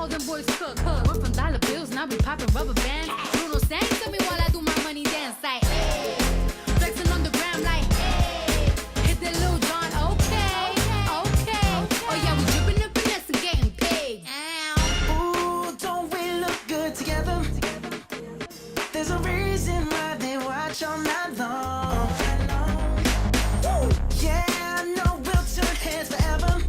all them boys cook. We're from dollar bills, now we poppin' rubber bands. Bruno sang to me while I do my money dance. Like, hey, flexing on the gram like, hey, hit that Lil Jon, okay. Oh yeah, we drippin' and finesse and getting paid. Ooh, don't we look good together? There's a reason why they watch all night long. Yeah, I know we'll turn heads forever.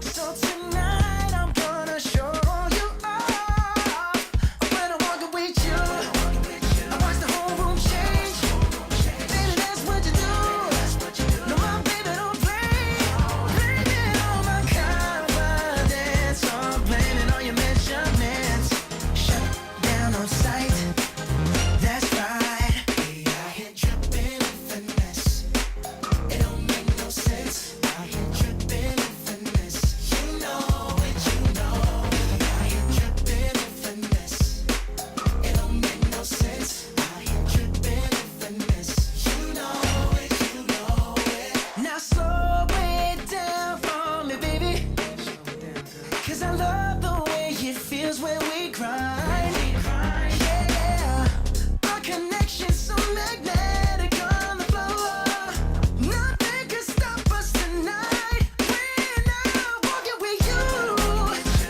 So tonight I'm gonna show you off. When I'm walking with you, I watch the whole room change. Baby, that's what you do. No, my baby don't play. Blame it on my confidence. I'm blaming on your measurements. Shut down on sight. That's right. Yeah, I hit dripping in finesse. It don't make no sense. I hit dripping in finesse. You know it, you know it. I hit dripping in finesse. It don't make no sense. I hit dripping in finesse. You know it, you know it. Now slow it down for me, baby. 'Cause I love the way it feels when we grind. Yeah, our connection's so magnetic on the floor. Nothing can stop us tonight. When I'm walking with you,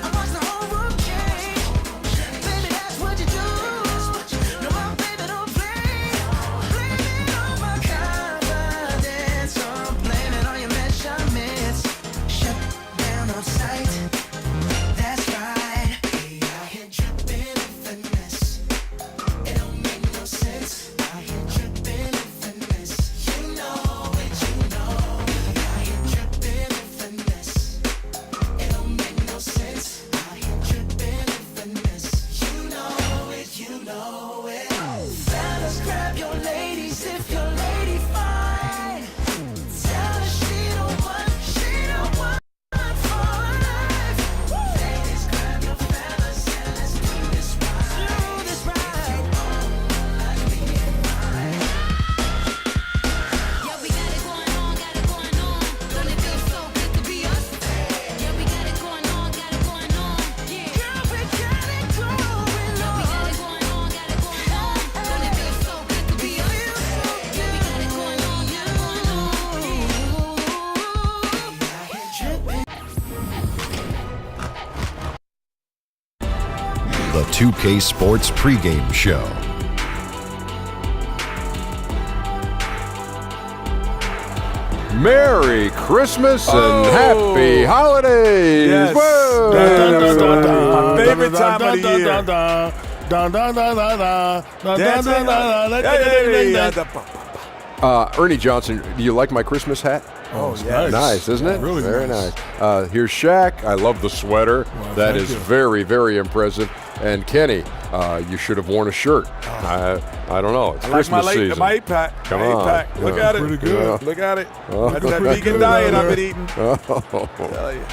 I watch the whole room change. Baby, that's what you do. No, my baby don't play. Blame it on my confidence. I'm blaming on your measurements. Shut down on sight. That's right. Yeah, I hit dripping in finesse. It don't make no sense. I hit dripping in finesse. You know it, you know it. I hit dripping in finesse. It don't make no sense. I hit dripping in finesse. You know it, you know it. Fellas, grab your ladies if your lady fine. Tell her she don't want for life. Ladies, grab your fellas and let's do this right. Do this right. Yeah, we got it going on. Don't it feel so good to be us? Yeah, we got it going on. Yeah. Girl, we got it going on. Yeah, we got it going on. Don't it feel so good to be us? Yeah, we got it going on. The 2K Sports Pregame Show. Merry Christmas and Happy Holidays! Yes. Whoa! Dun, dun, dun, dun, dun. Favorite time of the year. Ernie Johnson, do you like my Christmas hat? Oh, yes. Nice, isn't it? Really very nice. nice. Here's Shaq. I love the sweater. That thank is you. very, very impressive. And Kenny, you should have worn a shirt. I don't know. It's I like Christmas season. my 8-pack. Come My on. 8-pack. Look at it. Pretty good. Look at it. Oh. That's that Pretty vegan good diet out I've been there. eating. Oh. Tell you.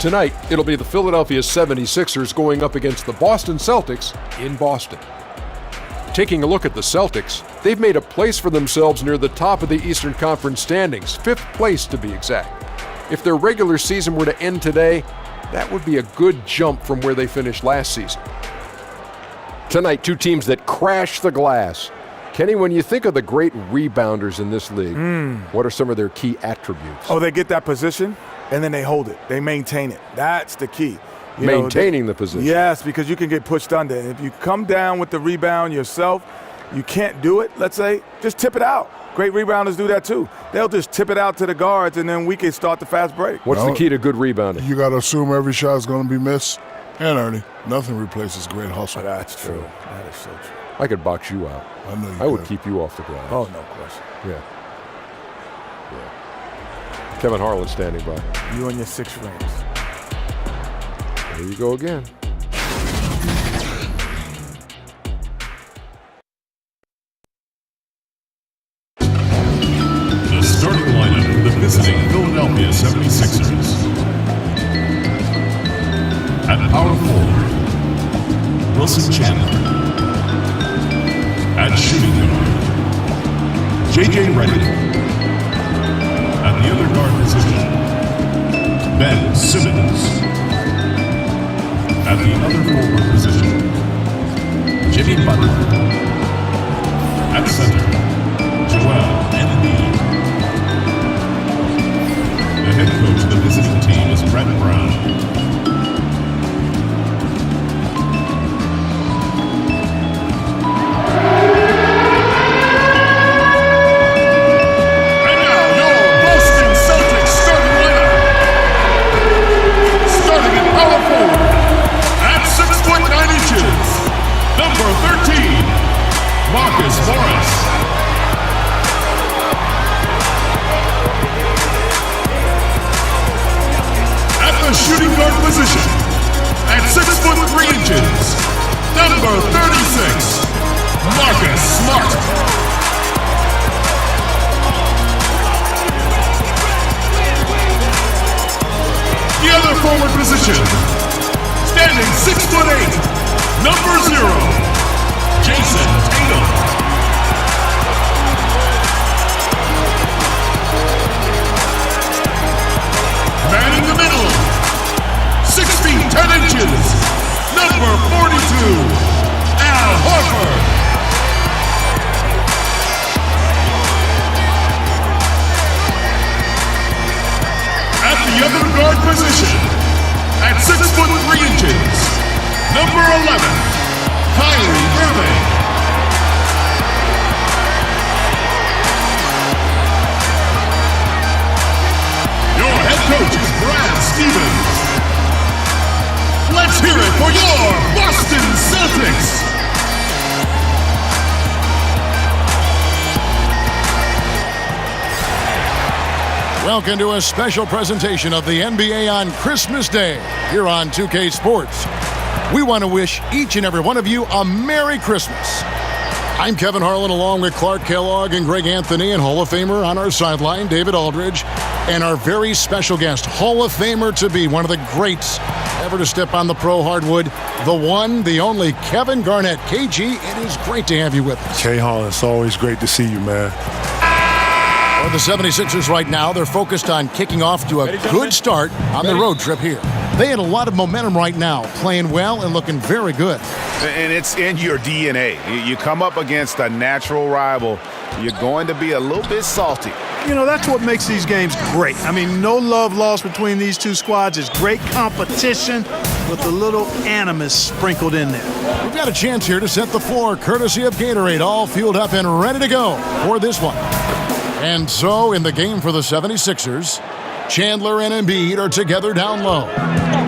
Tonight, it'll be the Philadelphia 76ers going up against the Boston Celtics in Boston. Taking a look at the Celtics, they've made a place for themselves near the top of the Eastern Conference standings, 5th place to be exact. If their regular season were to end today, that would be a good jump from where they finished last season. Tonight, two teams that crash the glass. Kenny, when you think of the great rebounders in this league, what are some of their key attributes? Oh, they get that position, and then they hold it. They maintain it. That's the key. Maintaining the position. Yes, because you can get pushed under. If you come down with the rebound yourself, you can't do it, let's say, just tip it out. Great rebounders do that too. They'll just tip it out to the guards, and then we can start the fast break. What's the key to good rebounding? You got to assume every shot is going to be missed. And Ernie, nothing replaces great hustle. That's true. That is so true. I could box you out. I know you I would could. keep you off the glass. Oh, no question. Yeah. Kevin Harlan standing by. You and your 6 rings. There you go again. The starting lineup for the visiting Philadelphia 76ers. At power forward, Wilson Chandler. At shooting guard, J.J. Redick. At the other guard position, Ben Simmons. At the other forward position, Jimmy Butler. At center, Joel Embiid. The head coach of the visiting team is Brett Brown. And now your Boston Celtics starting lineup. Starting at power forward, at 6 foot 9 inches, number 13, Marcus Morris. At the shooting guard position, at 6 foot 3 inches, number 36, Marcus Smart. The other forward position, standing 6 foot 8, number 0, Jason Tatum. Man in the middle, 6 feet 10 inches, number 42, Al Horford. At the other guard position, at 6 foot 3 inches, number 11, Kyrie Irving. Your head coach is Brad Stevens. Let's hear it for your Boston Celtics. Welcome to a special presentation of the NBA on Christmas Day here on 2K Sports. We want to wish each and every one of you a Merry Christmas. I'm Kevin Harlan along with Clark Kellogg and Greg Anthony and Hall of Famer on our sideline, David Aldridge, and our very special guest, Hall of Famer to be, one of the greats ever to step on the pro hardwood, the one, the only Kevin Garnett. KG, it is great to have you with us. K-Hall, it's always great to see you, man. For the 76ers right now, they're focused on kicking off to a good start on the road trip here. They had a lot of momentum right now, playing well and looking very good. And it's in your DNA. You come up against a natural rival, you're going to be a little bit salty. You know, that's what makes these games great. I mean, no love lost between these two squads. It's great competition with a little animus sprinkled in there. We've got a chance here to set the floor, courtesy of Gatorade, all fueled up and ready to go for this one. And so, in the game for the 76ers, Chandler and Embiid are together down low.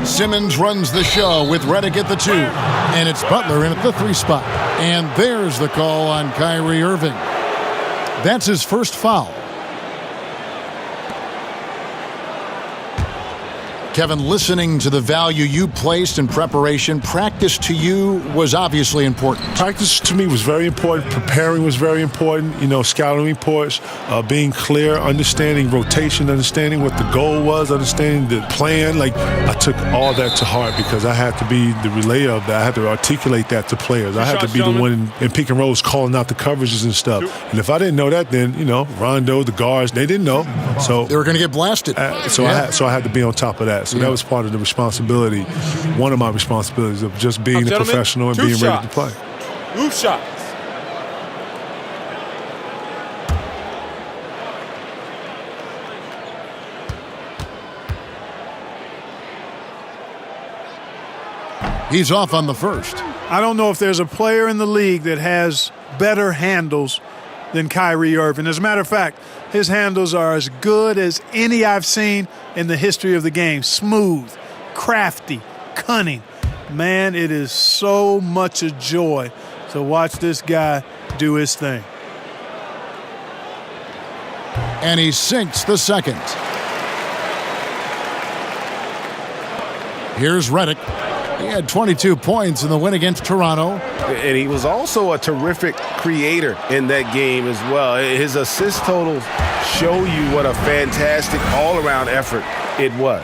Simmons runs the show with Redick at the 2, and it's Butler in at the 3 spot. And there's the call on Kyrie Irving. That's his first foul. Kevin, listening to the value you placed in preparation, practice to you was obviously important. Practice to me was very important. Preparing was very important. You know, scouting reports, being clear, understanding rotation, understanding what the goal was, understanding the plan. Like, I took all that to heart because I had to be the relayer of that. I had to articulate that to players. I had to be the one in pick and rolls calling out the coverages and stuff. And if I didn't know that, then, you know, Rondo, the guards, they didn't know. So they were going to get blasted. So I had to be on top of that. So that was part of the responsibility, one of my responsibilities of just being a professional and being ready to play. 2 shots. He's off on the first. I don't know if there's a player in the league that has better handles than Kyrie Irving. As a matter of fact, his handles are as good as any I've seen in the history of the game. Smooth, crafty, cunning. Man, it is so much a joy to watch this guy do his thing. And he sinks the second. Here's Redick. He had 22 points in the win against Toronto. And he was also a terrific creator in that game as well. His assist totals show you what a fantastic all-around effort it was.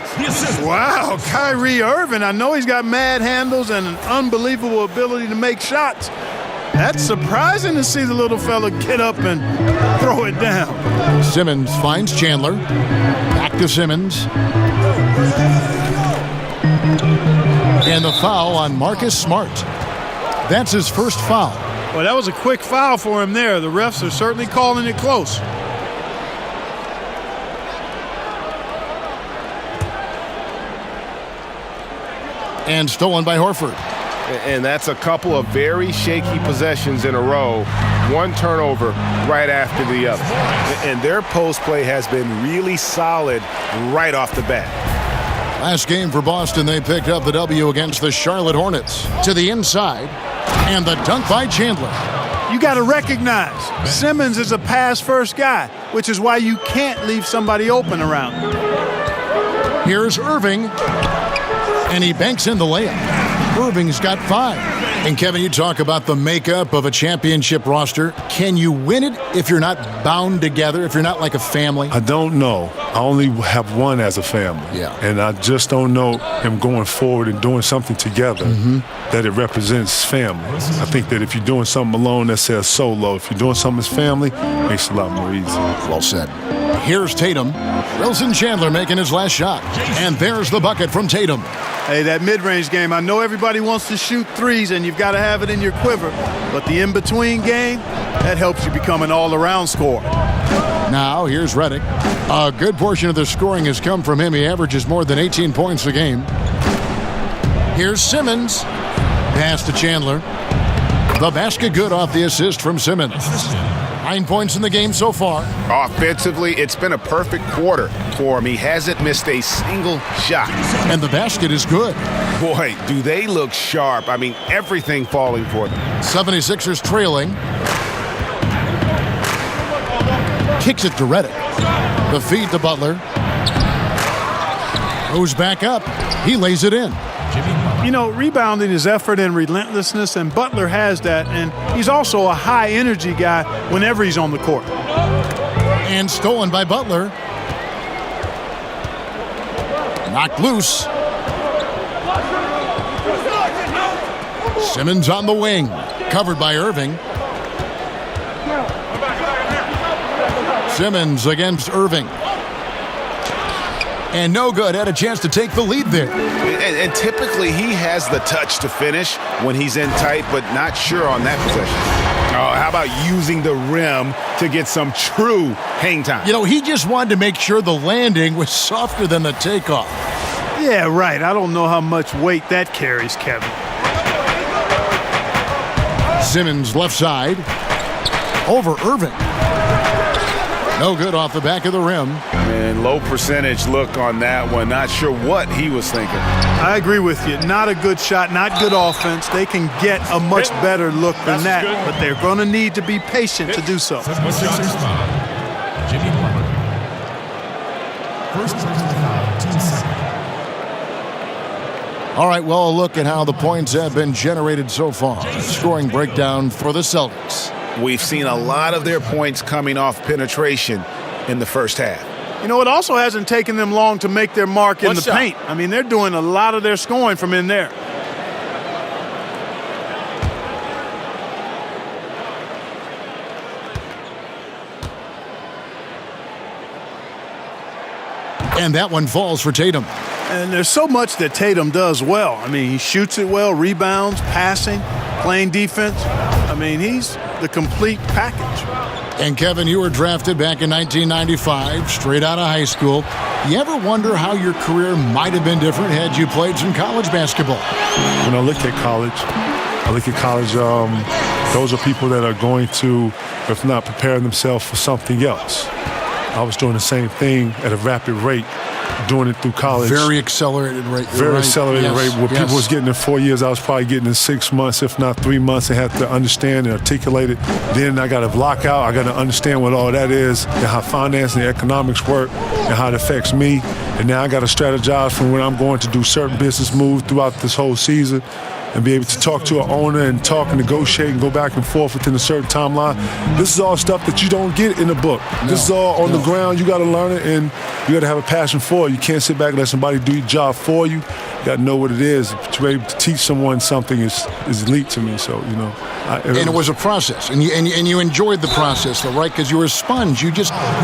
Wow, Kyrie Irving. I know he's got mad handles and an unbelievable ability to make shots. That's surprising to see the little fella get up and throw it down. Simmons finds Chandler. Back to Simmons. And the a foul on Marcus Smart. That's his first foul. Well, that was a quick foul for him there. The refs are certainly calling it close. And stolen by Horford. And that's a couple of very shaky possessions in a row. One turnover right after the other. And their post play has been really solid right off the bat. Last game for Boston, they picked up the W against the Charlotte Hornets. To the inside, and the dunk by Chandler. You got to recognize Simmons is a pass-first guy, which is why you can't leave somebody open around him. Here's Irving, and he banks in the layup. Irving's got 5. And Kevin, you talk about the makeup of a championship roster. Can you win it if you're not bound together, if you're not like a family? I don't know. I only have one as a family. Yeah. And I just don't know him going forward and doing something together that it represents family. I think that if you're doing something alone, that says solo. If you're doing something as family, it makes it a lot more easy. Well said. Here's Tatum. Wilson Chandler making his last shot. And there's the bucket from Tatum. Hey, that mid-range game, I know everybody wants to shoot threes and you've got to have it in your quiver, but the in-between game, that helps you become an all-around scorer. Now, here's Redick. A good portion of the scoring has come from him. He averages more than 18 points a game. Here's Simmons. Pass to Chandler. The basket good off the assist from Simmons. 9 points in the game so far. Offensively, it's been a perfect quarter for him. He hasn't missed a single shot. And the basket is good. Boy, do they look sharp. I mean, everything falling for them. 76ers trailing. Kicks it to Redick. The feed to Butler. Goes back up. He lays it in. You know, rebounding is effort and relentlessness, and Butler has that, and he's also a high-energy guy whenever he's on the court. And stolen by Butler. Knocked loose. Simmons on the wing. Covered by Irving. Simmons against Irving. And no good. Had a chance to take the lead there. And typically he has the touch to finish when he's in tight, but not sure on that possession. Oh, how about using the rim to get some true hang time? You know, he just wanted to make sure the landing was softer than the takeoff. Yeah, right. I don't know how much weight that carries, Kevin. Simmons left side. Over Irving. No good off the back of the rim. And low percentage look on that one. Not sure what he was thinking. I agree with you. Not a good shot, not good offense. They can get a much better look than that, but they're going to need to be patient to do so. Sixers foul. Jimmy Butler. First personal foul, team second. All right, well, a look at how the points have been generated so far. Scoring breakdown for the Celtics. We've seen a lot of their points coming off penetration in the first half. You know, it also hasn't taken them long to make their mark in the paint. I mean, they're doing a lot of their scoring from in there. And that one falls for Tatum. And there's so much that Tatum does well. I mean, he shoots it well, rebounds, passing, playing defense. I mean, he's the complete package. And Kevin, you were drafted back in 1995, straight out of high school. You ever wonder how your career might have been different had you played some college basketball? When I look at college, those are people that are going to, if not preparing themselves for something else. I was doing the same thing at a rapid rate, doing it through college. Very accelerated rate. Very accelerated rate. Where people was getting in 4 years, I was probably getting in 6 months, if not 3 months. I had to understand and articulate it. Then I got to block out. I got to understand what all that is and how finance and economics work and how it affects me. And now I got to strategize from when I'm going to do certain business moves throughout this whole season and be able to talk to an owner and talk and negotiate and go back and forth within a certain timeline. This is all stuff that you don't get in a book. This is all on the ground. You got to learn it, and you got to have a passion for it. You can't sit back and let somebody do your job for you. You got to know what it is. To be able to teach someone something is elite to me. So, you know. And it was a process, and you enjoyed the process, though, right? Because you were a sponge. You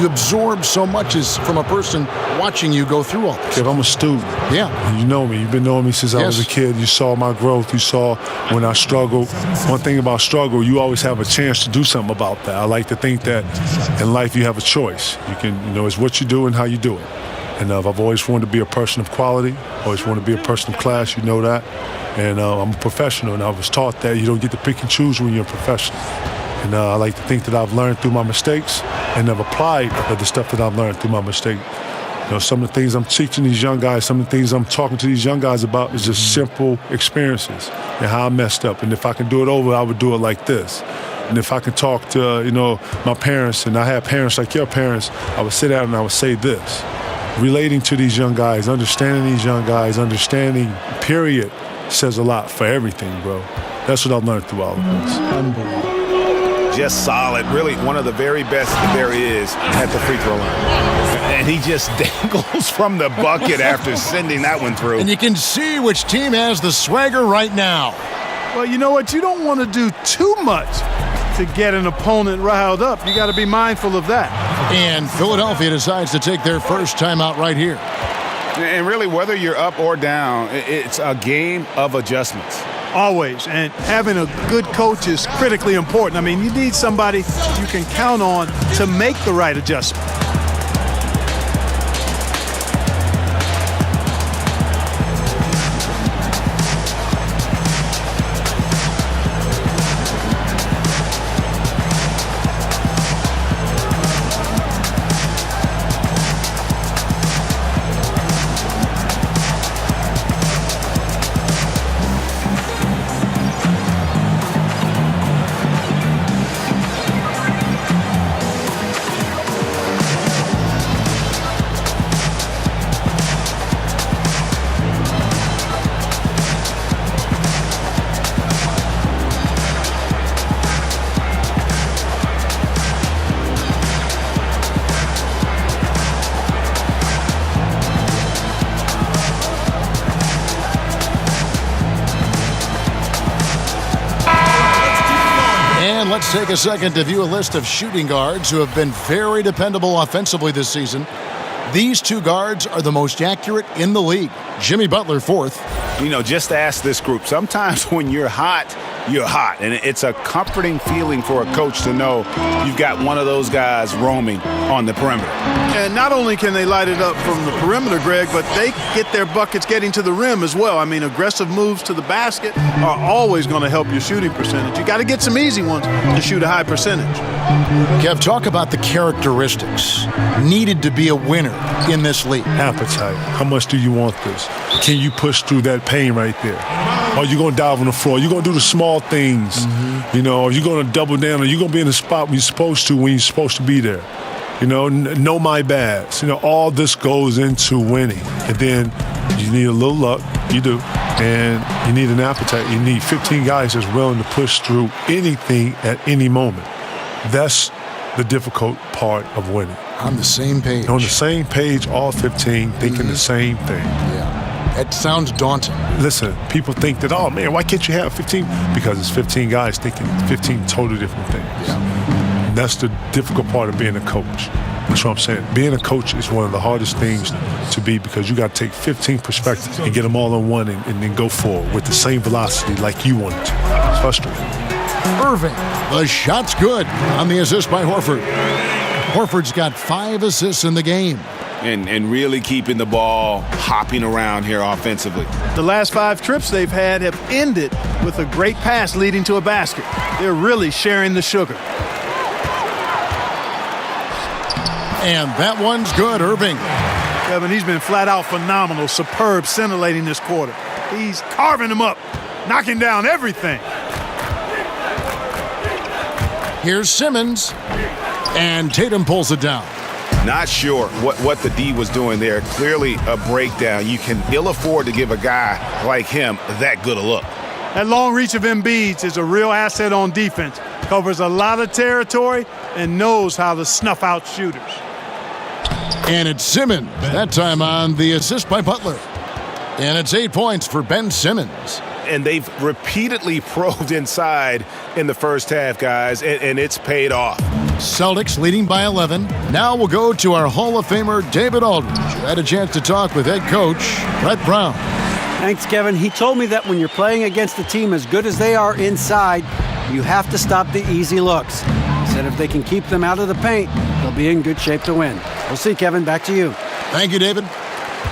absorbed so much as from a person watching you go through all this. Kid, I'm a student. Yeah. And you know me. You've been knowing me since I was a kid. You saw my growth. You saw when I struggled. One thing about struggle, you always have a chance to do something about that. I like to think that in life you have a choice. You can, you know, it's what you do and how you do it. And I've always wanted to be a person of quality. Always wanted to be a person of class. You know that. And I'm a professional, and I was taught that you don't get to pick and choose when you're a professional. And I like to think that I've learned through my mistakes and I've applied the stuff that I've learned through my mistakes. You know, some of the things I'm teaching these young guys, some of the things I'm talking to these young guys about is just simple experiences and how I messed up. And if I can do it over, I would do it like this. And if I can talk to, you know, my parents, and I have parents like your parents, I would sit down and I would say this. Relating to these young guys, understanding these young guys, understanding, period, says a lot for everything, bro. That's what I've learned through all of this. Unbelievable. Just solid. Really one of the very best there is at the free throw line. And he just dangles from the bucket after sending that one through. And you can see which team has the swagger right now. Well, you know what? You don't want to do too much to get an opponent riled up. You got to be mindful of that. And Philadelphia decides to take their first timeout right here. And really, whether you're up or down, it's a game of adjustments. Always. And having a good coach is critically important. I mean, you need somebody you can count on to make the right adjustment. Let's take a second to view a list of shooting guards who have been very dependable offensively this season. These two guards are the most accurate in the league. Jimmy Butler, fourth. You know, just ask this group. Sometimes when you're hot, you're hot. And it's a comforting feeling for a coach to know you've got one of those guys roaming on the perimeter. And not only can they light it up from the perimeter, Greg, but they get their buckets getting to the rim as well. I mean, aggressive moves to the basket are always going to help your shooting percentage. You got to get some easy ones to shoot a high percentage. Kev, talk about the characteristics needed to be a winner in this league. Appetite. How much do you want this? Can you push through that pain right there? Are you going to dive on the floor? Are you going to do the small things? Mm-hmm. You know, are you going to double down? Are you going to be in the spot when you're supposed to when you're supposed to be there? You know my bads. You know, all this goes into winning. And then you need a little luck. You do. And you need an appetite. You need 15 guys that's willing to push through anything at any moment. That's the difficult part of winning. On the same page. On the same page, all 15 thinking the same thing. Yeah. It sounds daunting. Listen, people think that, oh, man, why can't you have 15? Because it's 15 guys thinking 15 totally different things. Yeah. And that's the difficult part of being a coach. That's what I'm saying. Being a coach is one of the hardest things to be because you got to take 15 perspectives and get them all in one and then go forward with the same velocity like you want it to. It's frustrating. Irving, the shot's good on the assist by Horford. Horford's got 5 assists in the game. And really keeping the ball hopping around here offensively. The last 5 trips they've had have ended with a great pass leading to a basket. They're really sharing the sugar. And that one's good, Irving. Kevin, he's been flat out phenomenal, superb, scintillating this quarter. He's carving them up, knocking down everything. Here's Simmons, and Tatum pulls it down. Not sure what the D was doing there. Clearly a breakdown. You can ill afford to give a guy like him that good a look. That long reach of Embiid is a real asset on defense. Covers a lot of territory and knows how to snuff out shooters. And it's Simmons, that time on the assist by Butler. And it's 8 points for Ben Simmons. And they've repeatedly probed inside in the first half, guys, and it's paid off. Celtics leading by 11. Now we'll go to our Hall of Famer, David Aldridge, who had a chance to talk with head coach Brett Brown. Thanks, Kevin. He told me that when you're playing against a team as good as they are inside, you have to stop the easy looks. He said if they can keep them out of the paint, they'll be in good shape to win. We'll see, Kevin. Back to you. Thank you, David.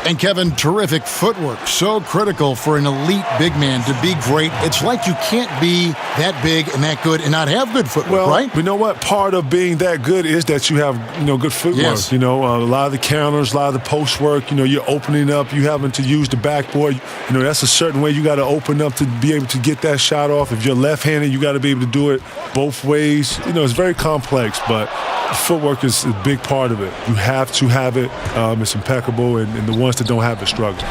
And Kevin, terrific footwork. So critical for an elite big man to be great. It's like you can't be that big and that good and not have good footwork, right? You know what? Part of being that good is that you have, good footwork. Yes. A lot of the counters, a lot of the post work, you're opening up, you having to use the backboard. That's a certain way you got to open up to be able to get that shot off. If you're left-handed, you got to be able to do it both ways. It's very complex, but footwork is a big part of it. You have to have it. It's impeccable, and the ones that don't have it struggle.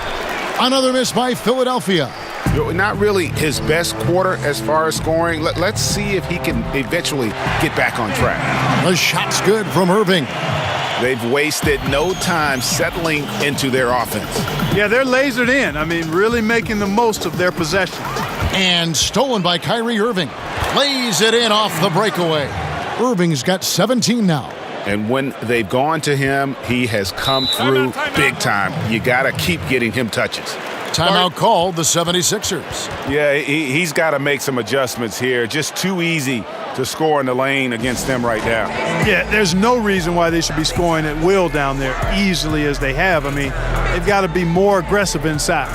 Another miss by Philadelphia. Not really his best quarter as far as scoring. Let's see if he can eventually get back on track. The shot's good from Irving. They've wasted no time settling into their offense. Yeah, they're lasered in. Really making the most of their possession. And stolen by Kyrie Irving. Lays it in off the breakaway. Irving's got 17 now. And when they've gone to him, he has come through big time. You got to keep getting him touches. Timeout called the 76ers. Yeah, he's got to make some adjustments here. Just too easy to score in the lane against them right now. Yeah, there's no reason why they should be scoring at will down there easily as they have. They've got to be more aggressive inside.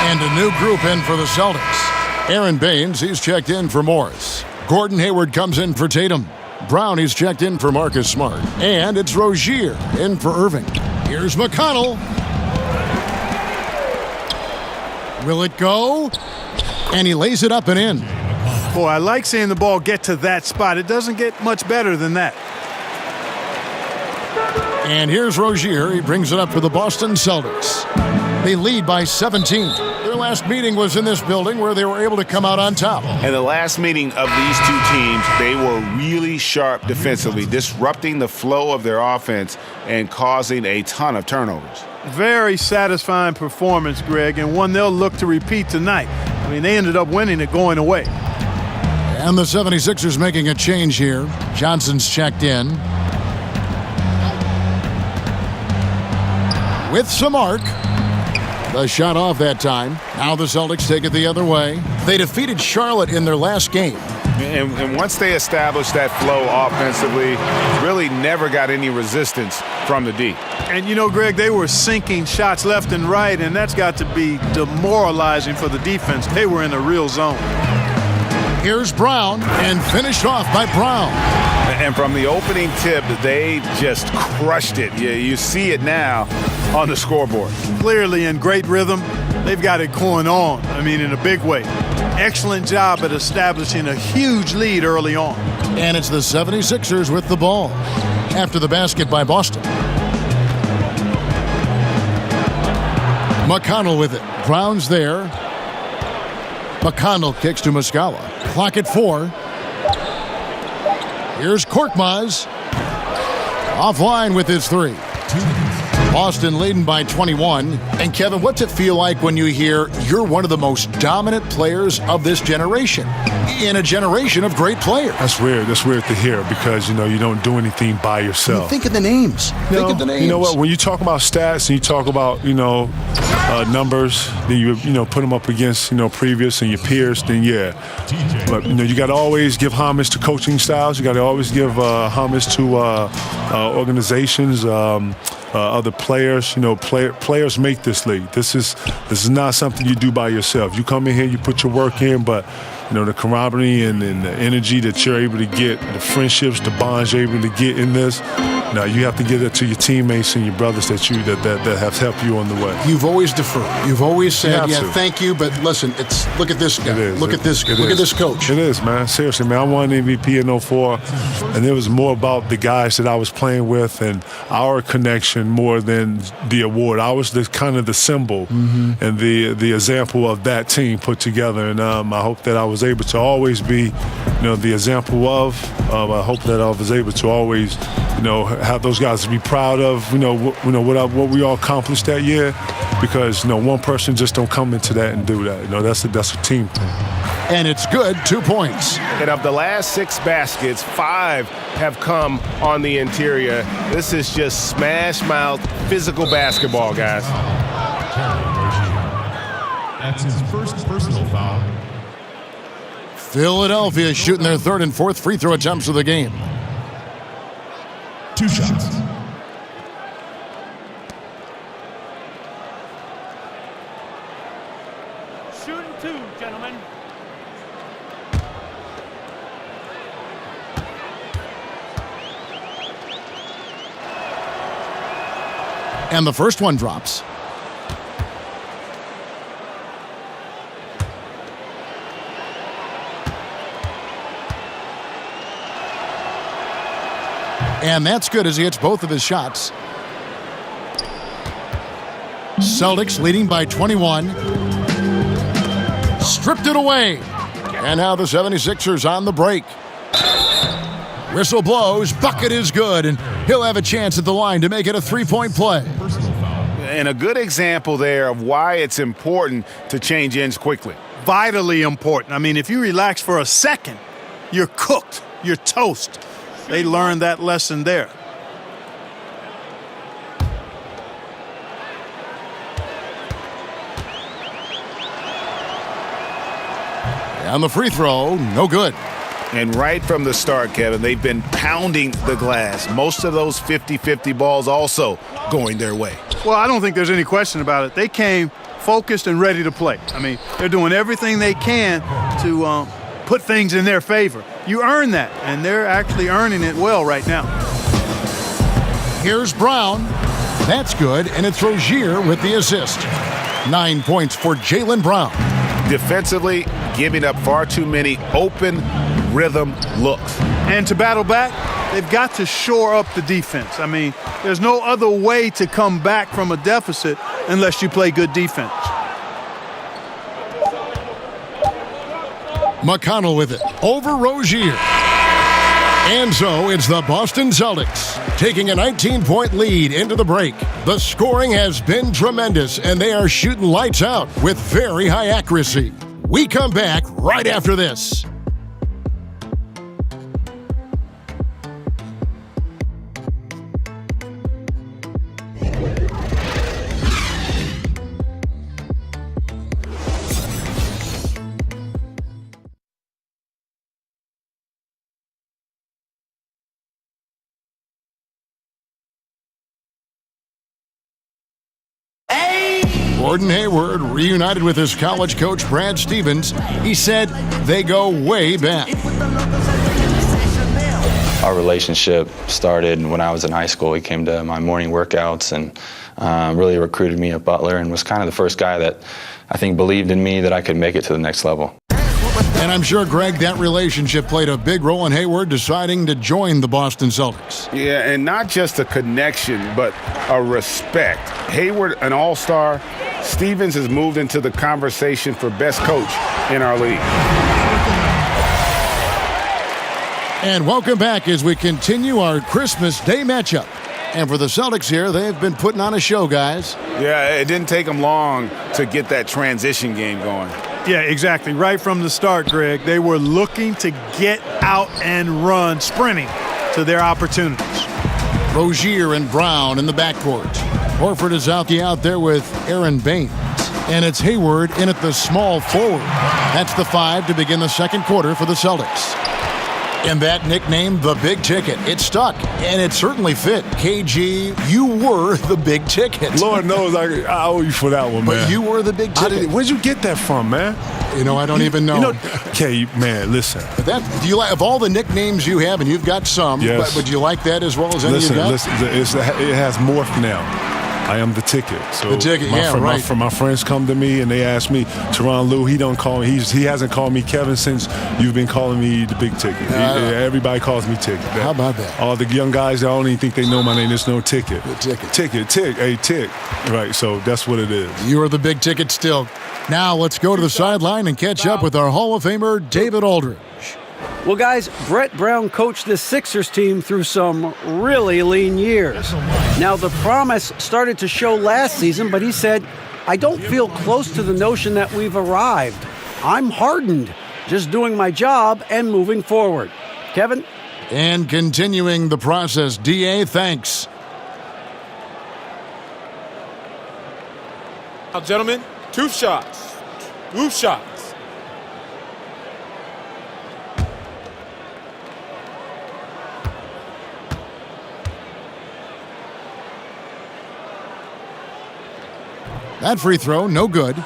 And a new group in for the Celtics. Aaron Baines, he's checked in for Morris. Gordon Hayward comes in for Tatum. Brown, he's checked in for Marcus Smart. And it's Rozier in for Irving. Here's McConnell. Will it go? And he lays it up and in. Boy, I like seeing the ball get to that spot. It doesn't get much better than that. And here's Rozier. He brings it up for the Boston Celtics. They lead by 17. Their last meeting was in this building where they were able to come out on top. And the last meeting of these two teams, they were really sharp defensively, disrupting the flow of their offense and causing a ton of turnovers. Very satisfying performance, Greg, and one they'll look to repeat tonight. They ended up winning it going away. And the 76ers making a change here. Johnson's checked in. With some arc. The shot off that time. Now the Celtics take it the other way. They defeated Charlotte in their last game. And once they established that flow offensively, really never got any resistance from the D. And Greg, they were sinking shots left and right, and that's got to be demoralizing for the defense. They were in a real zone. Here's Brown, and finished off by Brown. And from the opening tip, they just crushed it. You see it now on the scoreboard. Clearly in great rhythm. They've got it going on, in a big way. Excellent job at establishing a huge lead early on. And it's the 76ers with the ball after the basket by Boston. McConnell with it. Brown's there. McConnell kicks to Muscala. Clock at 4. Here's Korkmaz. Offline with his 3. Boston leading by 21. And Kevin, what's it feel like when you hear you're one of the most dominant players of this generation in a generation of great players? That's weird. That's weird to hear because, you don't do anything by yourself. Think of the names. Think of the names. You know what? When you talk about stats and you talk about, numbers, then you put them up against, previous and your peers, then yeah. But, you got to always give homage to coaching styles. You got to always give homage to organizations, other players. Players make this league. This is not something you do by yourself. You come in here, you put your work in, but the camaraderie and the energy that you're able to get, the friendships, the bonds you're able to get in this. Now you have to give that to your teammates and your brothers that have helped you on the way. You've always deferred. You've always said, thank you, but listen, look at this guy. Look at this coach. It is, man. Seriously, man. I won MVP in 04, and it was more about the guys that I was playing with and our connection more than the award. I was kind of the symbol and the example of that team put together, and I hope that I was able to always be, the example of. I hope that I was able to always, have those guys to be proud of, what we all accomplished that year, because one person just don't come into that and do that. That's a team thing. And it's good, 2 points. And of the last 6 baskets, 5 have come on the interior. This is just smash mouth physical basketball, guys. That's his first personal foul. Philadelphia shooting their 3rd and 4th free throw attempts of the game. 2 shots. Shooting 2, gentlemen. And the first one drops. And that's good as he hits both of his shots. Celtics leading by 21. Stripped it away. And now the 76ers on the break. Whistle blows, bucket is good, and he'll have a chance at the line to make it a 3-point play. And a good example there of why it's important to change ends quickly. Vitally important. I mean, if you relax for a second, you're cooked. You're toast. They learned that lesson there. And the free throw, no good. And right from the start, Kevin, they've been pounding the glass. Most of those 50-50 balls also going their way. Well, I don't think there's any question about it. They came focused and ready to play. I mean, they're doing everything they can to put things in their favor. You earn that, and they're actually earning it well right now. Here's Brown. That's good, and it's Rozier with the assist. 9 points for Jaylen Brown. Defensively, giving up far too many open rhythm looks. And to battle back, they've got to shore up the defense. I mean, there's no other way to come back from a deficit unless you play good defense. McConnell with it over Rozier. And so it's the Boston Celtics taking a 19-point lead into the break. The scoring has been tremendous, and they are shooting lights out with very high accuracy. We come back right after this. Gordon Hayward reunited with his college coach Brad Stevens. He said they go way back. Our relationship started when I was in high school. He came to my morning workouts and really recruited me at Butler and was kind of the first guy that I think believed in me that I could make it to the next level. And I'm sure, Greg, that relationship played a big role in Hayward deciding to join the Boston Celtics. Yeah, and not just a connection, but a respect. Hayward, an all-star. Stevens has moved into the conversation for best coach in our league. And welcome back as we continue our Christmas Day matchup. And for the Celtics here, they've been putting on a show, guys. Yeah, it didn't take them long to get that transition game going. Yeah, exactly. Right from the start, Greg, they were looking to get out and run, sprinting to their opportunities. Rozier and Brown in the backcourt. Horford is out there with Aaron Baines. And it's Hayward in at the small forward. That's the 5 to begin the second quarter for the Celtics. And that nickname, the Big Ticket, it stuck, and it certainly fit. KG, you were the Big Ticket. Lord knows I owe you for that one, man. But you were the Big Ticket. Where'd you get that from, man? I don't even know. Okay, man, listen. But do you like, of all the nicknames you have, and you've got some, yes. but do you like that as well as any you got? Listen, it has morphed now. I am the ticket. So the ticket, right. My friends come to me and they ask me, Teron Lou, he don't call me. He hasn't called me Kevin since you've been calling me the Big Ticket. Everybody calls me Ticket. How about that? All the young guys, I don't even think they know my name. There's no Ticket. The Ticket. Tick. Hey, Tick. Right, so that's what it is. You are the Big Ticket still. Now let's go to the sideline and catch up with our Hall of Famer, David Aldridge. Well, guys, Brett Brown coached this Sixers team through some really lean years. Now, the promise started to show last season, but he said, I don't feel close to the notion that we've arrived. I'm hardened, just doing my job and moving forward. Kevin? And continuing the process, D.A., thanks. Now, gentlemen, 2 shots. 2 shots. That free throw, no good.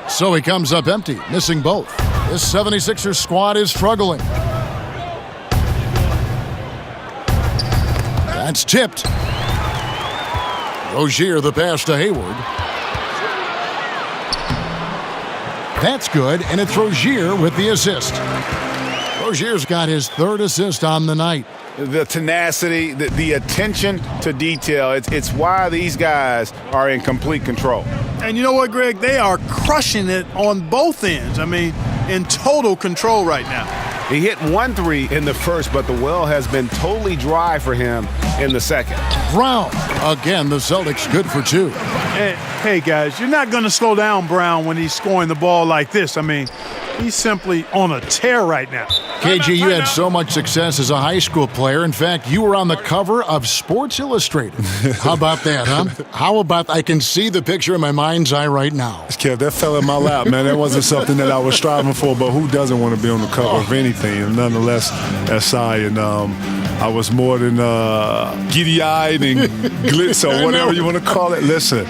So he comes up empty, missing both. This 76ers squad is struggling. That's tipped. Rozier the pass to Hayward. That's good, and it's Rozier with the assist. Rozier's got his 3rd assist on the night. The tenacity, the attention to detail, it's why these guys are in complete control. And you know what, Greg? They are crushing it on both ends. I mean, in total control right now. He hit 1 3 in the first, but the well has been totally dry for him in the second. Brown, again, the Celtics good for 2. Hey, guys, you're not going to slow down Brown when he's scoring the ball like this. I mean, he's simply on a tear right now. KG, you had so much success as a high school player. In fact, you were on the cover of Sports Illustrated. How about that, huh? How about I can see the picture in my mind's eye right now. Kev, that fell in my lap, man. That wasn't something that I was striving for, but who doesn't want to be on the cover of anything? And nonetheless, SI, and I was more than giddy-eyed and glitz or whatever you want to call it. Listen,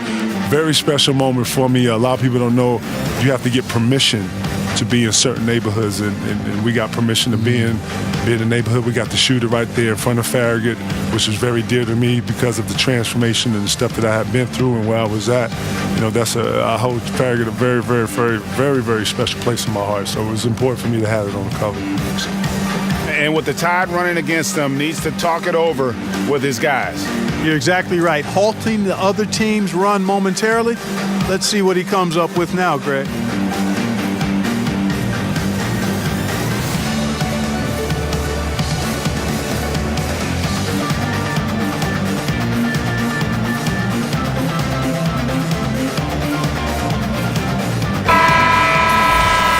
very special moment for me. A lot of people don't know you have to get permission to be in certain neighborhoods, and we got permission to be in the neighborhood. We got to shoot it right there in front of Farragut, which was very dear to me because of the transformation and the stuff that I had been through and where I was at. I hold Farragut a very, very, very, very, very special place in my heart. So it was important for me to have it on the cover. And with the tide running against him, needs to talk it over with his guys. You're exactly right. Halting the other team's run momentarily. Let's see what he comes up with now, Greg.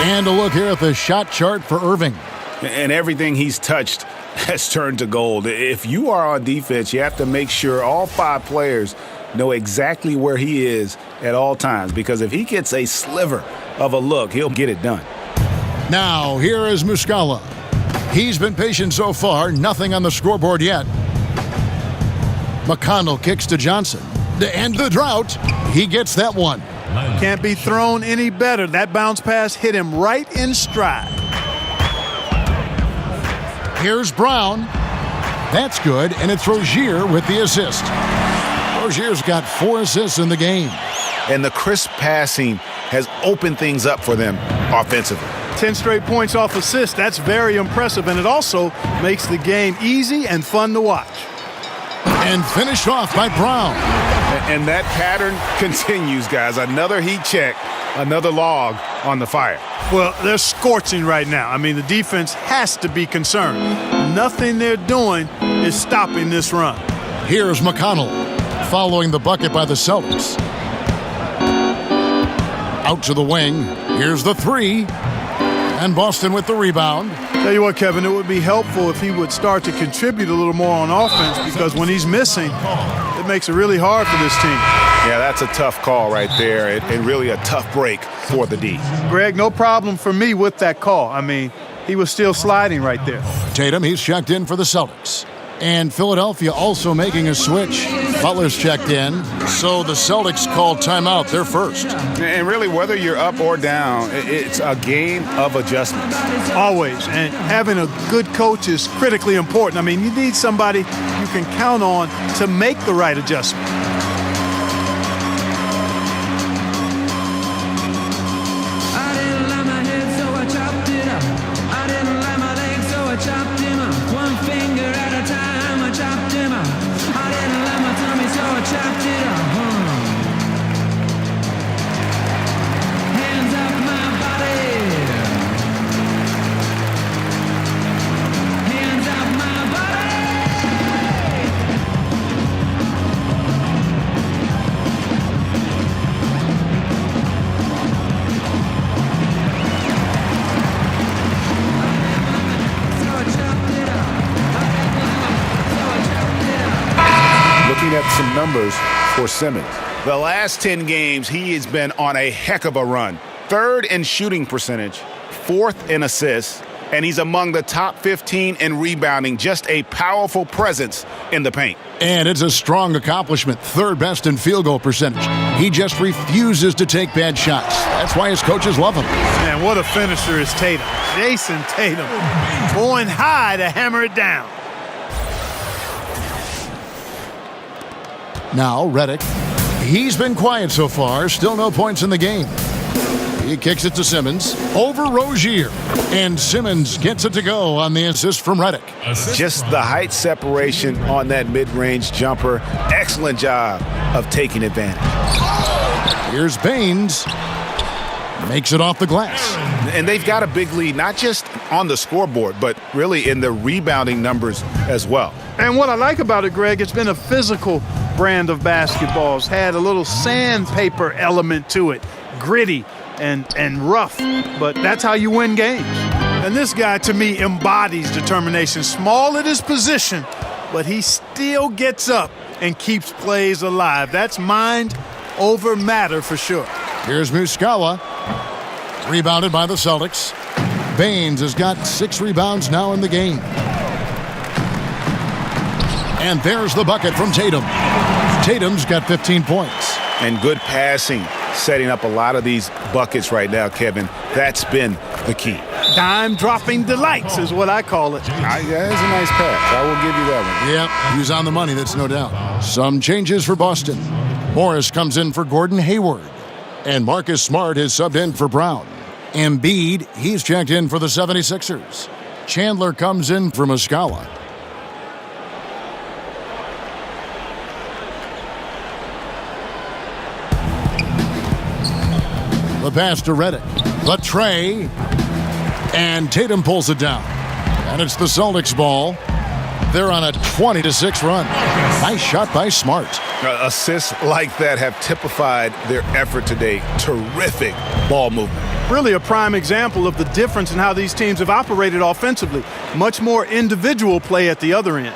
And a look here at the shot chart for Irving. And everything he's touched has turned to gold. If you are on defense, you have to make sure all 5 players know exactly where he is at all times, because if he gets a sliver of a look, he'll get it done. Now, here is Muscala. He's been patient so far, nothing on the scoreboard yet. McConnell kicks to Johnson. To end the drought, he gets that one. Can't be thrown any better. That bounce pass hit him right in stride. Here's Brown. That's good, and it's Rozier with the assist. Rozier's got 4 assists in the game. and the crisp passing has opened things up for them offensively. 10 straight points off assists. That's very impressive, and it also makes the game easy and fun to watch. And finished off by Brown. And that pattern continues, guys. Another heat check, another log on the fire. Well, they're scorching right now. I mean, the defense has to be concerned. Nothing they're doing is stopping this run. Here's McConnell following the bucket by the Celtics. Out to the wing. Here's the three. And Boston with the rebound. Tell you what, Kevin, it would be helpful if he would start to contribute a little more on offense, because when he's missing, it makes it really hard for this team. Yeah, that's a tough call right there, and really a tough break for the D. Greg, no problem for me with that call. I mean, he was still sliding right there. Tatum, he's checked in for the Celtics. And Philadelphia also making a switch. Butler's checked in, so the Celtics called timeout. They're first. And really, whether you're up or down, it's a game of adjustments. Always. And having a good coach is critically important. I mean, you need somebody you can count on to make the right adjustment. Some numbers for Simmons. The last 10 games, he has been on a heck of a run. 3rd in shooting percentage, 4th in assists, and he's among the top 15 in rebounding. Just a powerful presence in the paint. And it's a strong accomplishment. 3rd best in field goal percentage. He just refuses to take bad shots. That's why his coaches love him. Man, what a finisher is Tatum. Jason Tatum going high to hammer it down. Now, Redick. He's been quiet so far. Still no points in the game. He kicks it to Simmons. Over Rozier. And Simmons gets it to go on the assist from Redick. Just the height separation on that mid-range jumper. Excellent job of taking advantage. Here's Baines. Makes it off the glass. And they've got a big lead, not just on the scoreboard, but really in the rebounding numbers as well. And what I like about it, Greg, it's been a physical brand of basketball. It's had a little sandpaper element to it, gritty and rough, but that's how you win games. And this guy, to me, embodies determination. Small at his position, but he still gets up and keeps plays alive. That's mind over matter for sure. Here's Muscala. Rebounded by the Celtics. Baines has got 6 rebounds now in the game. And there's the bucket from Tatum. Tatum's got 15 points. And good passing, setting up a lot of these buckets right now, Kevin. That's been the key. Dime-dropping delights is what I call it. That is a nice pass. I will give you that one. Yep, he's on the money, that's no doubt. Some changes for Boston. Morris comes in for Gordon Hayward. And Marcus Smart is subbed in for Brown. Embiid, he's checked in for the 76ers. Chandler comes in for Muscala. The pass to Redick. The tray. And Tatum pulls it down. And it's the Celtics ball. They're on a 20-6 run. Nice shot by Smart. Assists like that have typified their effort today. Terrific ball movement. Really a prime example of the difference in how these teams have operated offensively. Much more individual play at the other end.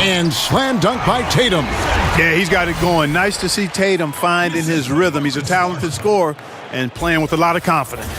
And slam dunk by Tatum. Yeah, he's got it going. Nice to see Tatum finding his rhythm. He's a talented scorer and playing with a lot of confidence.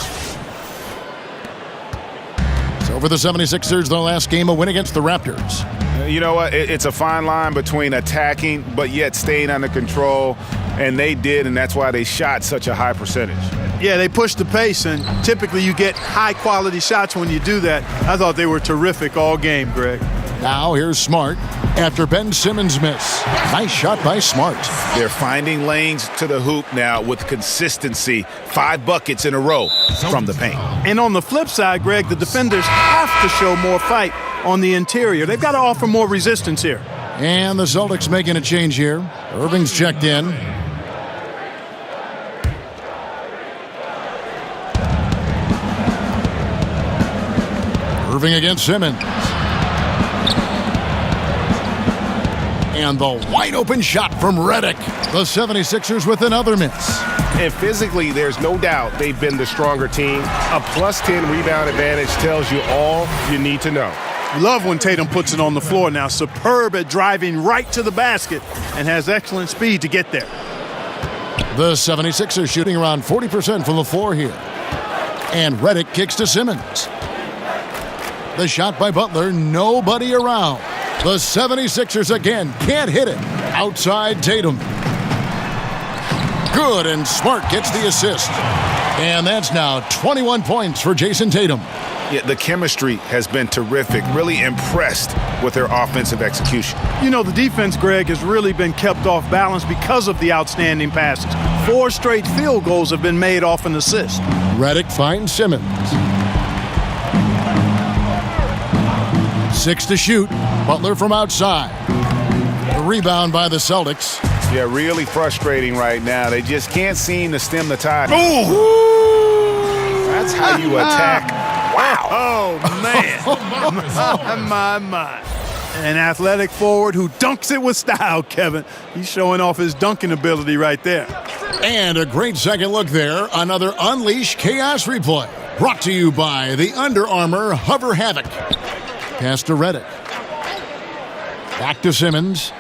So for the 76ers, their last game, a win against the Raptors. You know what? It's a fine line between attacking but yet staying under control, and they did, and that's why they shot such a high percentage. Yeah, they pushed the pace, and typically you get high-quality shots when you do that. I thought they were terrific all game, Greg. Now here's Smart. after Ben Simmons' miss. Nice shot by Smart. They're finding lanes to the hoop now with consistency. 5 buckets in a row from the paint. And on the flip side, Greg, the defenders have to show more fight on the interior. They've got to offer more resistance here. And the Celtics making a change here. Irving's checked in. Irving against Simmons. And the wide open shot from Redick. The 76ers with another miss. And physically, there's no doubt they've been the stronger team. A +10 rebound advantage tells you all you need to know. Love when Tatum puts it on the floor now. Superb at driving right to the basket and has excellent speed to get there. The 76ers shooting around 40% from the floor here. And Redick kicks to Simmons. The shot by Butler, nobody around. The 76ers again can't hit it. Outside Tatum. Good, and Smart gets the assist. And that's now 21 points for Jason Tatum. Yeah, the chemistry has been terrific. Really impressed with their offensive execution. You know, the defense, Greg, has really been kept off balance because of the outstanding passes. 4 straight field goals have been made off an assist. Redick finds Simmons. 6 to shoot. Butler from outside. The rebound by the Celtics. Yeah, really frustrating right now. They just can't seem to stem the tide. Ooh! That's how you attack. Wow. Oh, man. my. An athletic forward who dunks it with style, Kevin. He's showing off his dunking ability right there. And a great second look there. Another Unleash Chaos replay. Brought to you by the Under Armour Hover Havoc. Pass to Redick. Back to Simmons.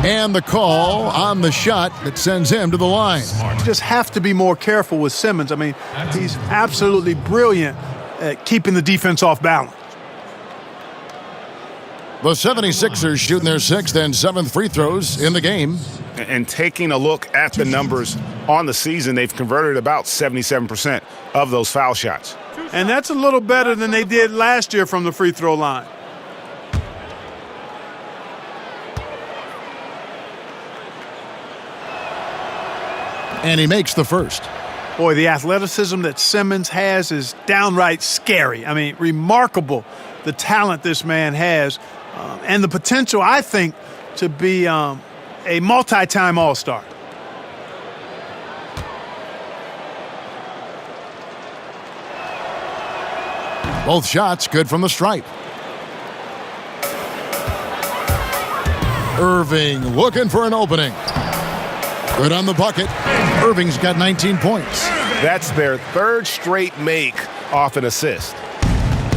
And the call on the shot that sends him to the line. You just have to be more careful with Simmons. I mean, he's absolutely brilliant at keeping the defense off balance. The 76ers shooting their 6th and 7th free throws in the game. And taking a look at the numbers on the season, they've converted about 77% of those foul shots. And that's a little better than they did last year from the free throw line. And he makes the first. Boy, the athleticism that Simmons has is downright scary. I mean, remarkable the talent this man has and the potential, I think, to be a multi-time All-Star. Both shots good from the stripe. Irving looking for an opening. Good on the bucket. Irving's got 19 points. That's their 3rd straight make off an assist.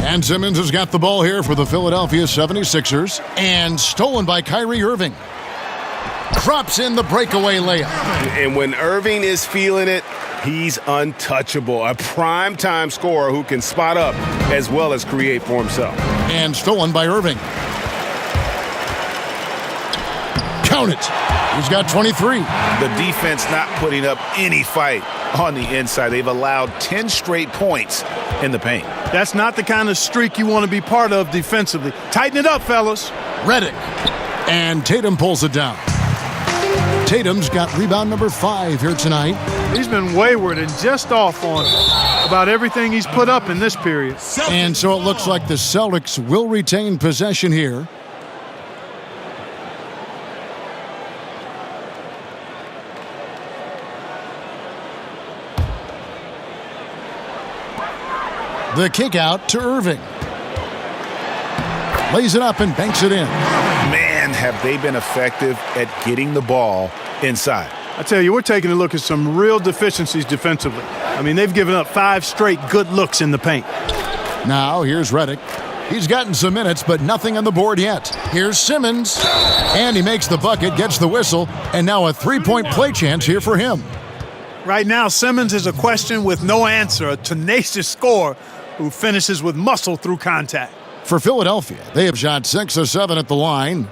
And Simmons has got the ball here for the Philadelphia 76ers. And stolen by Kyrie Irving. Drops in the breakaway layup. And when Irving is feeling it, he's untouchable. A prime-time scorer who can spot up as well as create for himself. And stolen by Irving. Count it. He's got 23. The defense not putting up any fight on the inside. They've allowed 10 straight points in the paint. That's not the kind of streak you want to be part of defensively. Tighten it up, fellas. Redick. And Tatum pulls it down. Tatum's got rebound number 5 here tonight. He's been wayward and just off on about everything he's put up in this period. And so it looks like the Celtics will retain possession here. The kick out to Irving. Lays it up and banks it in. Man, have they been effective at getting the ball inside. I tell you, we're taking a look at some real deficiencies defensively. I mean, they've given up 5 straight good looks in the paint. Now, here's Redick. He's gotten some minutes, but nothing on the board yet. Here's Simmons. And he makes the bucket, gets the whistle, and now a 3-point play chance here for him. Right now, Simmons is a question with no answer, a tenacious scorer who finishes with muscle through contact. For Philadelphia, they have shot 6 of 7 at the line.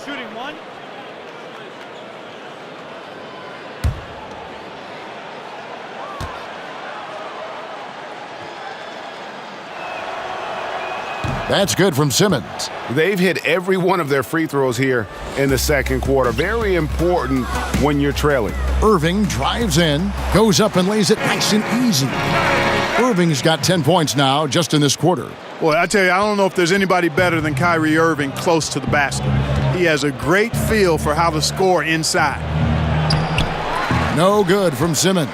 Shooting 1. That's good from Simmons. They've hit every one of their free throws here in the second quarter. Very important when you're trailing. Irving drives in, goes up and lays it nice and easy. Irving's got 10 points now just in this quarter. Boy, I tell you, I don't know if there's anybody better than Kyrie Irving close to the basket. He has a great feel for how to score inside. No good from Simmons.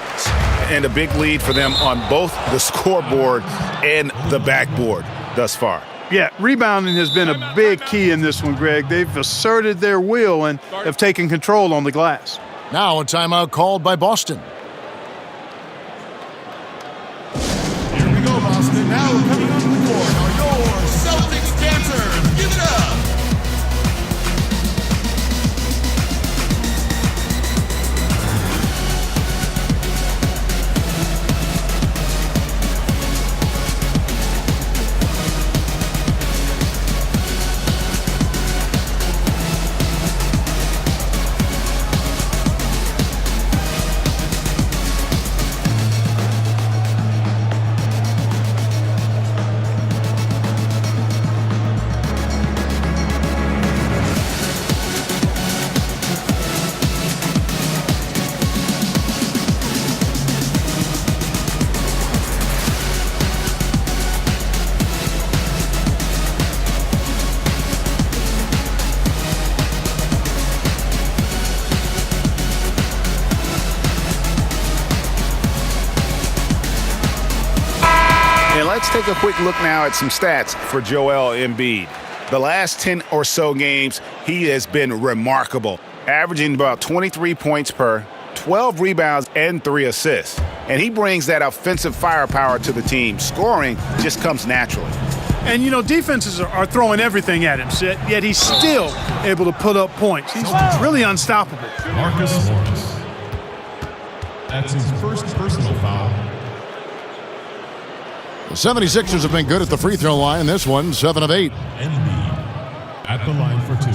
And a big lead for them on both the scoreboard and the backboard thus far. Yeah, rebounding has been a big key in this one, Greg. They've asserted their will and have taken control on the glass. Now a timeout called by Boston. Here we go, Boston. Now coming onto the court are your Celtics dancers. Give it up. Let's take a quick look now at some stats for Joel Embiid. The last 10 or so games, he has been remarkable, averaging about 23 points per, 12 rebounds, and 3 assists. And he brings that offensive firepower to the team. Scoring just comes naturally. And, you know, defenses are throwing everything at him, yet he's still able to put up points. He's really unstoppable. Marcus Morris. That's his first personal foul. The 76ers have been good at the free throw line. This one, 7 of 8. Embiid at the line for 2.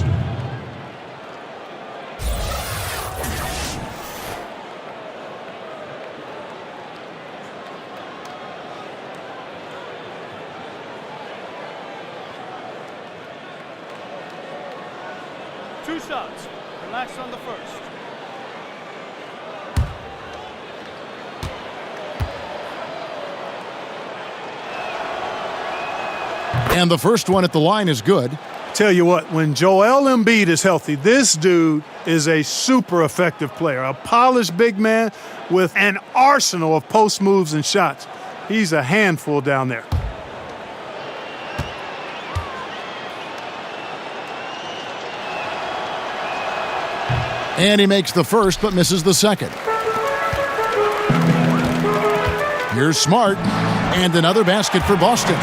Two shots. Relax on the first. And the first one at the line is good. Tell you what, when Joel Embiid is healthy, this dude is a super effective player, a polished big man with an arsenal of post moves and shots. He's a handful down there. And he makes the first but misses the second. Here's Smart. And another basket for Boston.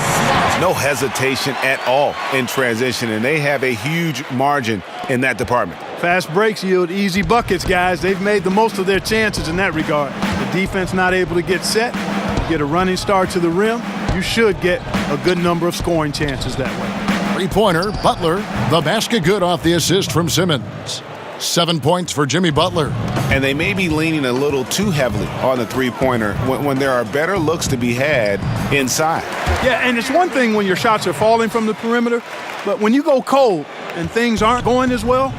No hesitation at all in transition, and they have a huge margin in that department. Fast breaks yield easy buckets, guys. They've made the most of their chances in that regard. The defense not able to get set, you get a running start to the rim, you should get a good number of scoring chances that way. Three-pointer, Butler, the basket good off the assist from Simmons. 7 points for Jimmy Butler. And they may be leaning a little too heavily on the three-pointer when there are better looks to be had inside. Yeah, and it's one thing when your shots are falling from the perimeter, but when you go cold and things aren't going as well,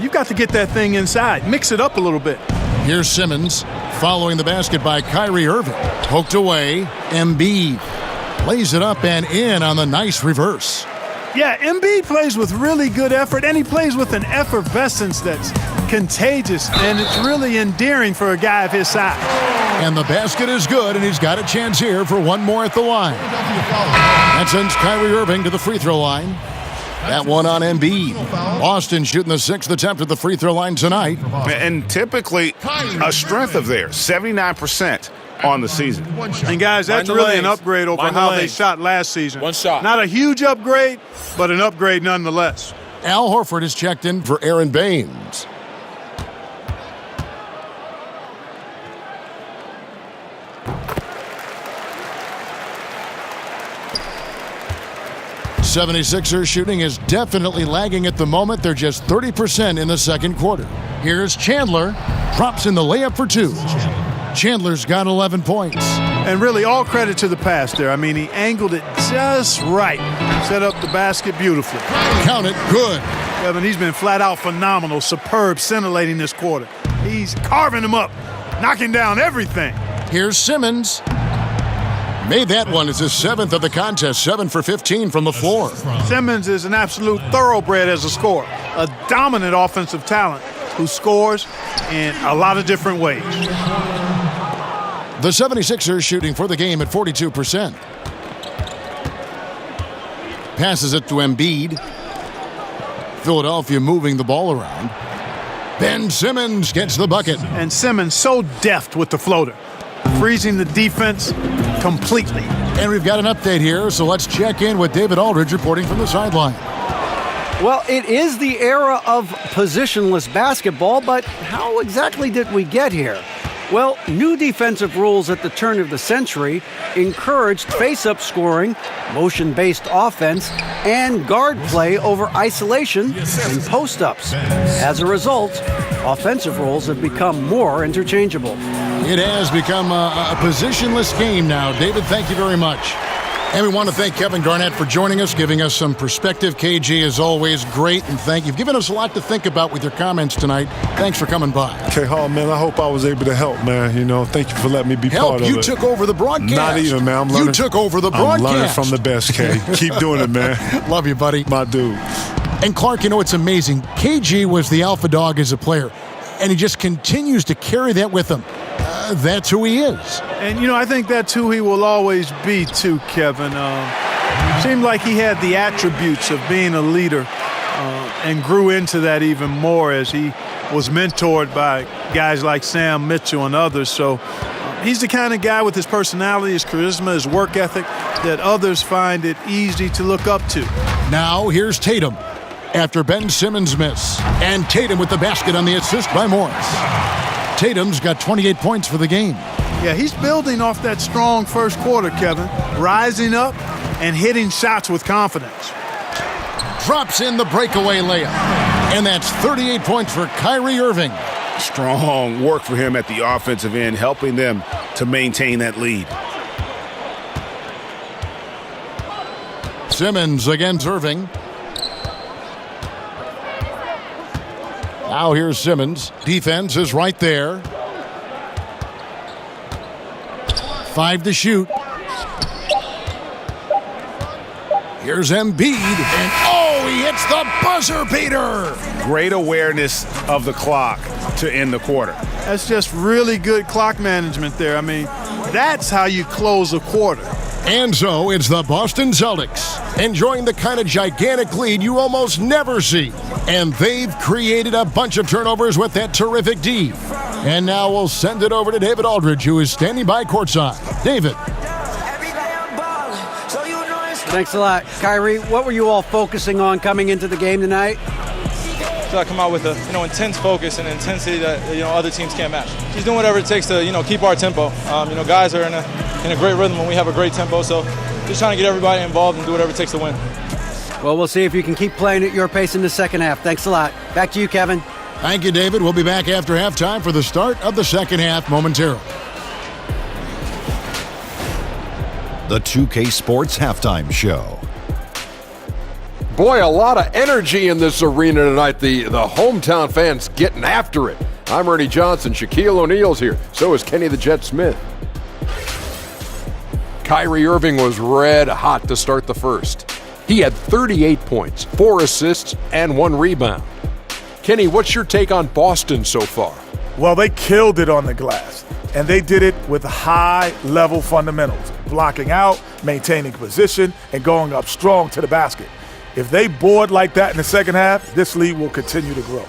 you've got to get that thing inside. Mix it up a little bit. Here's Simmons following the basket by Kyrie Irving. Poked away, Embiid lays it up and in on the nice reverse. Yeah, Embiid plays with really good effort, and he plays with an effervescence that's contagious, and it's really endearing for a guy of his size. And the basket is good, and he's got a chance here for one more at the line. That sends Kyrie Irving to the free throw line. That one on Embiid. Boston shooting the 6th attempt at the free throw line tonight. And typically a strength of theirs, 79% on the season. And guys, that's really an upgrade over how they shot last season. One shot. Not a huge upgrade, but an upgrade nonetheless. Al Horford is checked in for Aaron Baines. '76ers shooting is definitely lagging at the moment. They're just 30% in the second quarter. Here's Chandler. Drops in the layup for 2. Chandler's got 11 points. And really, all credit to the pass there. I mean, he angled it just right. Set up the basket beautifully. Count it, good. Kevin, he's been flat out phenomenal, superb, scintillating this quarter. He's carving them up, knocking down everything. Here's Simmons. Made that one as his 7th of the contest, 7 for 15 from the floor. Simmons is an absolute thoroughbred as a scorer, a dominant offensive talent who scores in a lot of different ways. The 76ers shooting for the game at 42%. Passes it to Embiid. Philadelphia moving the ball around. Ben Simmons gets the bucket. And Simmons so deft with the floater, freezing the defense completely. And we've got an update here, so let's check in with David Aldridge reporting from the sideline. Well, it is the era of positionless basketball, but how exactly did we get here? Well, new defensive rules at the turn of the century encouraged face-up scoring, motion-based offense, and guard play over isolation and post-ups. As a result, offensive roles have become more interchangeable. It has become a positionless game now. David, thank you very much. And we want to thank Kevin Garnett for joining us, giving us some perspective. KG, as always, great, and thank you. You've given us a lot to think about with your comments tonight. Thanks for coming by. Okay, Hall, man, I hope I was able to help, man. You know, thank you for letting me be part of it. You took over the broadcast. Not even, man. I'm learning. You took over the broadcast. I'm learning from the best, K. Keep doing it, man. Love you, buddy. My dude. And Clark, you know, it's amazing. KG was the alpha dog as a player, and he just continues to carry that with him. That's who he is. And, you know, I think that's who he will always be, too, Kevin. Seemed like he had the attributes of being a leader and grew into that even more as he was mentored by guys like Sam Mitchell and others. So he's the kind of guy with his personality, his charisma, his work ethic that others find it easy to look up to. Now here's Tatum after Ben Simmons' miss. And Tatum with the basket on the assist by Morris. Tatum's got 28 points for the game. Yeah, he's building off that strong first quarter, Kevin, rising up and hitting shots with confidence. Drops in the breakaway layup. And that's 38 points for Kyrie Irving. Strong work for him at the offensive end, helping them to maintain that lead. Simmons against Irving. Now here's Simmons. Defense is right there. 5 to shoot. Here's Embiid, and he hits the buzzer beater. Great awareness of the clock to end the quarter. That's just really good clock management there. I mean, that's how you close a quarter. And so it's the Boston Celtics enjoying the kind of gigantic lead you almost never see. And they've created a bunch of turnovers with that terrific D. And now we'll send it over to David Aldridge, who is standing by courtside. David. Thanks a lot. Kyrie, what were you all focusing on coming into the game tonight? So I come out with a intense focus and intensity that other teams can't match. He's doing whatever it takes to keep our tempo. Guys are in a great rhythm when we have a great tempo. So just trying to get everybody involved and do whatever it takes to win. Well, we'll see if you can keep playing at your pace in the second half. Thanks a lot. Back to you, Kevin. Thank you, David. We'll be back after halftime for the start of the second half momentarily. The 2K Sports Halftime Show. Boy, a lot of energy in this arena tonight. The hometown fans getting after it. I'm Ernie Johnson. Shaquille O'Neal's here. So is Kenny the Jet Smith. Kyrie Irving was red hot to start the first. He had 38 points, 4 assists, and 1 rebound. Kenny, what's your take on Boston so far? Well, they killed it on the glass, and they did it with high-level fundamentals, blocking out, maintaining position, and going up strong to the basket. If they board like that in the second half, this lead will continue to grow.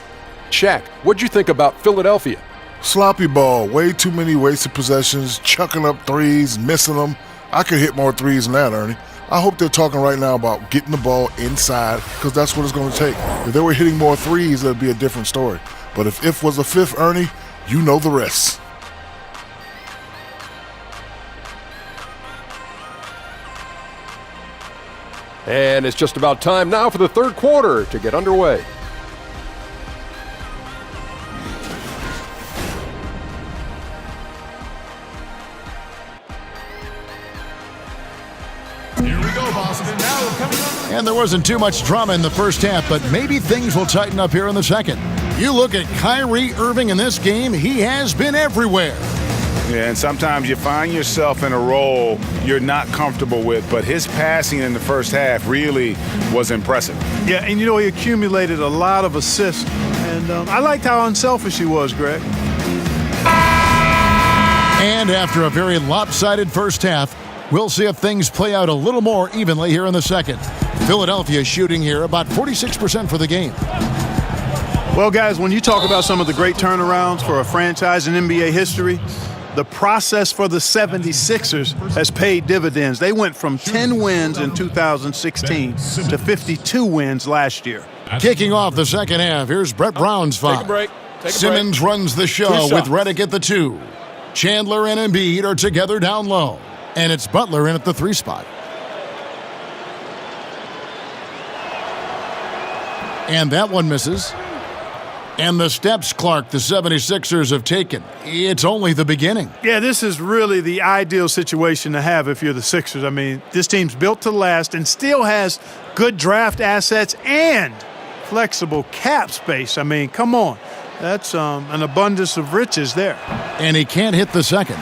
Shaq, what'd you think about Philadelphia? Sloppy ball, way too many wasted possessions, chucking up threes, missing them. I could hit more threes than that, Ernie. I hope they're talking right now about getting the ball inside, because that's what it's going to take. If they were hitting more threes, that'd be a different story. But if was a fifth, Ernie, you know the rest. And it's just about time now for the third quarter to get underway. And there wasn't too much drama in the first half, but maybe things will tighten up here in the second. You look at Kyrie Irving in this game, he has been everywhere. Yeah, and sometimes you find yourself in a role you're not comfortable with, but his passing in the first half really was impressive. Yeah, and you know, he accumulated a lot of assists, and I liked how unselfish he was, Greg. And after a very lopsided first half, we'll see if things play out a little more evenly here in the second. Philadelphia shooting here about 46% for the game. Well, guys, when you talk about some of the great turnarounds for a franchise in NBA history, the process for the 76ers has paid dividends. They went from 10 wins in 2016 to 52 wins last year. Kicking off the second half, here's Brett Brown's foul. Take a break. Simmons runs the show with Redick at the 2. Chandler and Embiid are together down low. And it's Butler in at the 3 spot. And that one misses. And the steps, Clark, the 76ers have taken. It's only the beginning. Yeah, this is really the ideal situation to have if you're the Sixers. I mean, this team's built to last and still has good draft assets and flexible cap space. I mean, come on. That's an abundance of riches there. And he can't hit the second.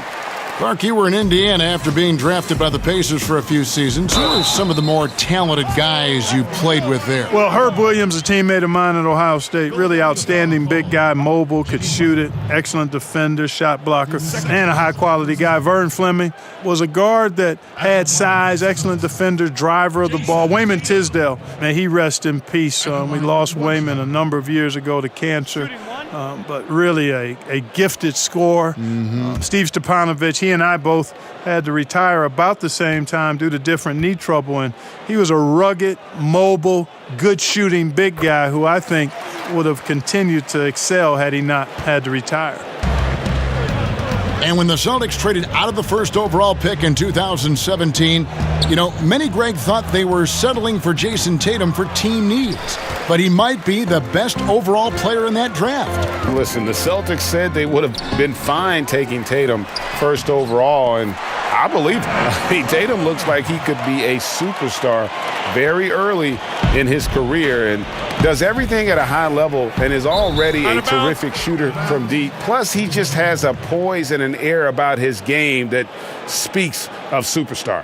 Clark, you were in Indiana after being drafted by the Pacers for a few seasons. Who are some of the more talented guys you played with there? Well, Herb Williams, a teammate of mine at Ohio State, really outstanding big guy, mobile, could shoot it, excellent defender, shot blocker, and a high-quality guy. Vern Fleming was a guard that had size, excellent defender, driver of the ball. Wayman Tisdale, man, he rest in peace. We lost Wayman a number of years ago to cancer. But really a gifted scorer. Steve Stepanovich, he and I both had to retire about the same time due to different knee trouble, and he was a rugged, mobile, good shooting big guy who I think would have continued to excel had he not had to retire. And when the Celtics traded out of the first overall pick in 2017, many, Greg, thought they were settling for Jason Tatum for team needs. But he might be the best overall player in that draft. Listen, the Celtics said they would have been fine taking Tatum first overall, and I believe it. Tatum looks like he could be a superstar very early in his career and does everything at a high level and is already a terrific shooter from deep. Plus, he just has a poise and an air about his game that speaks of superstar.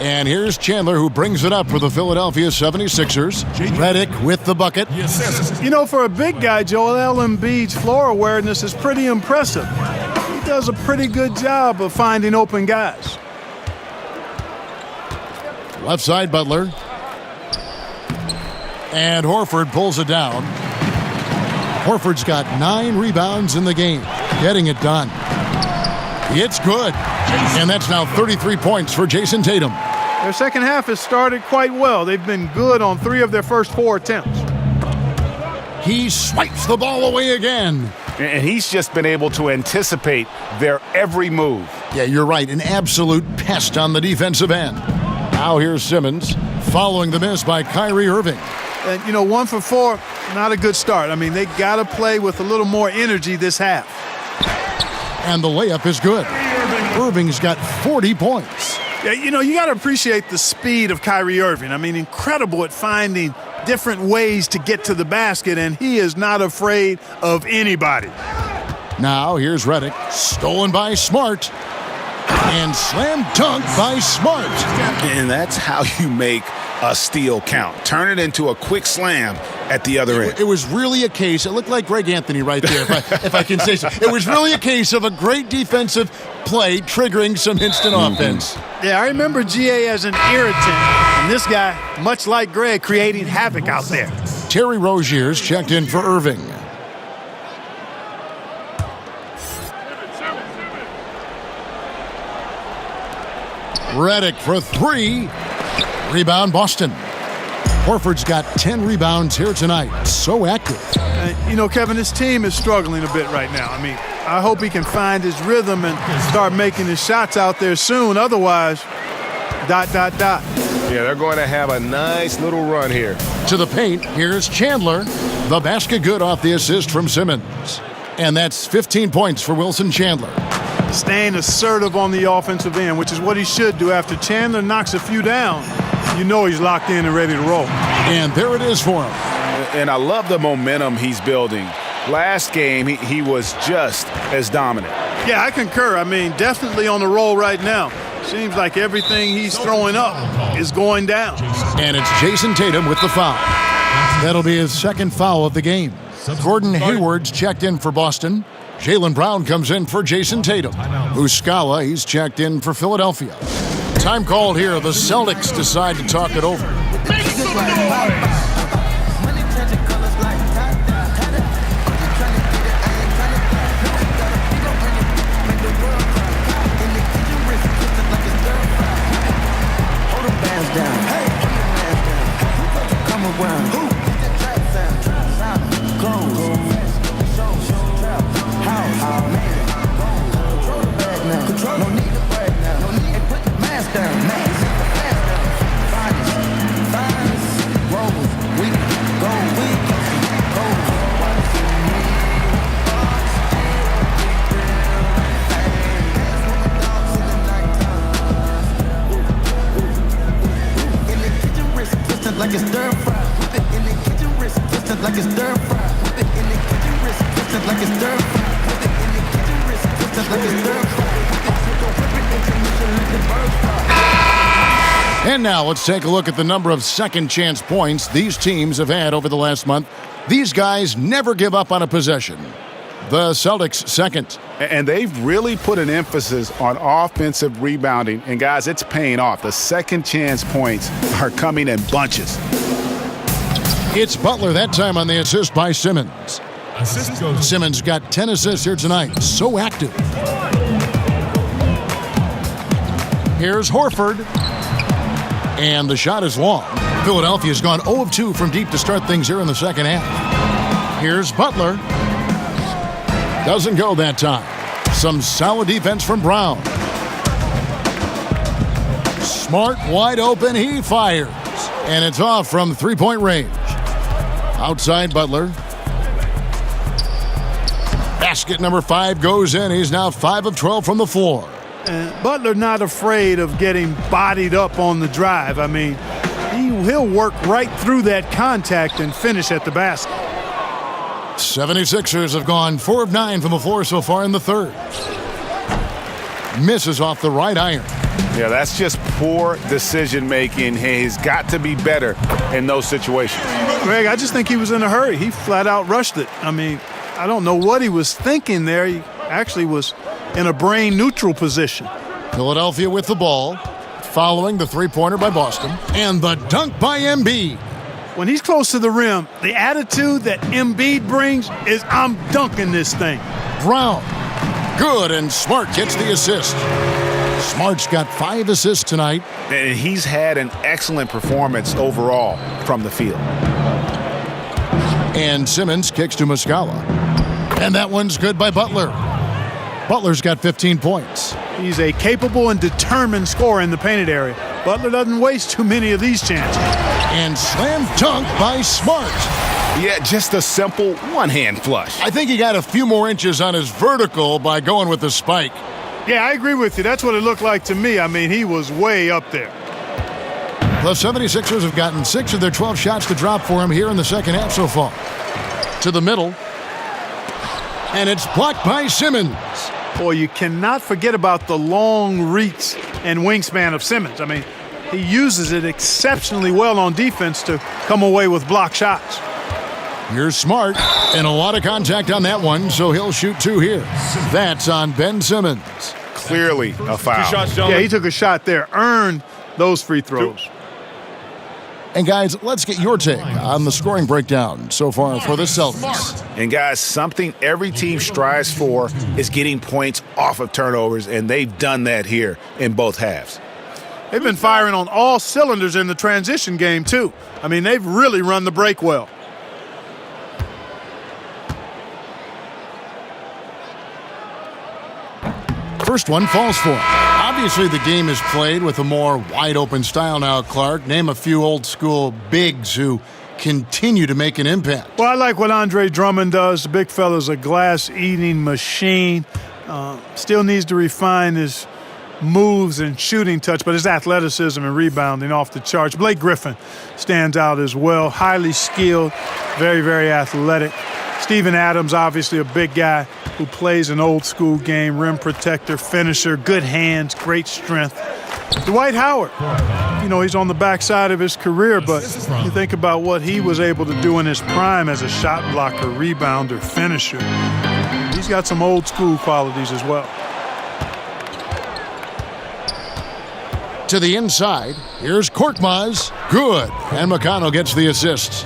And here's Chandler, who brings it up for the Philadelphia 76ers. Redick with the bucket. For a big guy, Joel Embiid's floor awareness is pretty impressive. He does a pretty good job of finding open guys. Left side, Butler. And Horford pulls it down. Horford's got 9 rebounds in the game, getting it done. It's good. And that's now 33 points for Jason Tatum. Their second half has started quite well. They've been good on 3 of their first 4 attempts. He swipes the ball away again. And he's just been able to anticipate their every move. Yeah, you're right. An absolute pest on the defensive end. Now here's Simmons, following the miss by Kyrie Irving. And, 1 for 4, not a good start. I mean, they got to play with a little more energy this half. And the layup is good. Irving's got 40 points. Yeah, you got to appreciate the speed of Kyrie Irving. I mean, incredible at finding different ways to get to the basket, and he is not afraid of anybody. Now here's Redick, stolen by Smart, and slam dunk by Smart. And that's how you make a steal count. Turn it into a quick slam at the other end. It was really a case, it looked like Greg Anthony right there, if I can say so. It was really a case of a great defensive play triggering some instant offense. Yeah, I remember GA as an irritant, and this guy, much like Greg, creating havoc out there. Terry Rozier's checked in for Irving. Redick for 3. Rebound, Boston. Horford's got 10 rebounds here tonight. So active. Kevin, his team is struggling a bit right now. I mean, I hope he can find his rhythm and start making his shots out there soon. Otherwise, ... Yeah, they're going to have a nice little run here. To the paint, here's Chandler. The basket good off the assist from Simmons. And that's 15 points for Wilson Chandler. Staying assertive on the offensive end, which is what he should do. After Chandler knocks a few down, you know he's locked in and ready to roll. And there it is for him. And I love the momentum he's building. Last game, he was just as dominant. Yeah, I concur. I mean, definitely on the roll right now. Seems like everything he's throwing up is going down. And it's Jason Tatum with the foul. That'll be his second foul of the game. Gordon Hayward's checked in for Boston. Jaylen Brown comes in for Jason Tatum. Muscala, he's checked in for Philadelphia. Time called here. The Celtics decide to talk it over. Make some noise! Like it's stir fry, whip it in the kitchen, wrist twisted like it's stir fry, whip it in the kitchen, wrist twisted like it's stir fry, whip it in the kitchen, wrist twisted like it's stir fry, whip it intermission, let the birds fly. And now let's take a look at the number of second chance points these teams have had over the last month. These guys never give up on a possession. The Celtics second. And they've really put an emphasis on offensive rebounding. And, guys, it's paying off. The second chance points are coming in bunches. It's Butler that time on the assist by Simmons. Simmons got 10 assists here tonight. So active. Here's Horford. And the shot is long. Philadelphia's gone 0 of 2 from deep to start things here in the second half. Here's Butler. Doesn't go that time. Some solid defense from Brown. Smart, wide open, he fires. And it's off from three-point range. Outside Butler. Basket number 5 goes in. He's now 5 of 12 from the floor. Butler not afraid of getting bodied up on the drive. I mean, he'll work right through that contact and finish at the basket. 76ers have gone 4 of 9 from the floor so far in the third. Misses off the right iron. Yeah, that's just poor decision-making. He's got to be better in those situations. Greg, I just think he was in a hurry. He flat out rushed it. I mean, I don't know what he was thinking there. He actually was in a brain-neutral position. Philadelphia with the ball, following the three-pointer by Boston, and the dunk by Embiid. When he's close to the rim, the attitude that Embiid brings is, I'm dunking this thing. Brown, good, and Smart gets the assist. Smart's got 5 assists tonight. And he's had an excellent performance overall from the field. And Simmons kicks to Muscala. And that one's good by Butler. Butler's got 15 points. He's a capable and determined scorer in the painted area. Butler doesn't waste too many of these chances. And slam dunk by Smart. Yeah, just a simple one-hand flush. I think he got a few more inches on his vertical by going with the spike. Yeah, I agree with you. That's what it looked like to me. I mean, he was way up there. The 76ers have gotten 6 of their 12 shots to drop for him here in the second half so far. To the middle. And it's blocked by Simmons. Boy, you cannot forget about the long reach and wingspan of Simmons. I mean, he uses it exceptionally well on defense to come away with block shots. Here's Smart, and a lot of contact on that one, so he'll shoot 2 here. That's on Ben Simmons. Clearly a foul. Yeah, he took a shot there, earned those free throws. And guys, let's get your take on the scoring breakdown so far for the Celtics. And guys, something every team strives for is getting points off of turnovers, and they've done that here in both halves. They've been firing on all cylinders in the transition game, too. I mean, they've really run the break well. First one falls for him. Obviously, the game is played with a more wide-open style now, Clark. Name a few old-school bigs who continue to make an impact. Well, I like what Andre Drummond does. The big fella's a glass-eating machine. Still needs to refine his moves and shooting touch, but his athleticism and rebounding off the charts. Blake Griffin stands out as well. Highly skilled, very, very athletic. Steven Adams, obviously a big guy who plays an old-school game, rim protector, finisher, good hands, great strength. Dwight Howard, he's on the backside of his career, but you think about what he was able to do in his prime as a shot blocker, rebounder, finisher. He's got some old-school qualities as well. To the inside, here's Korkmaz. Good. And McConnell gets the assists.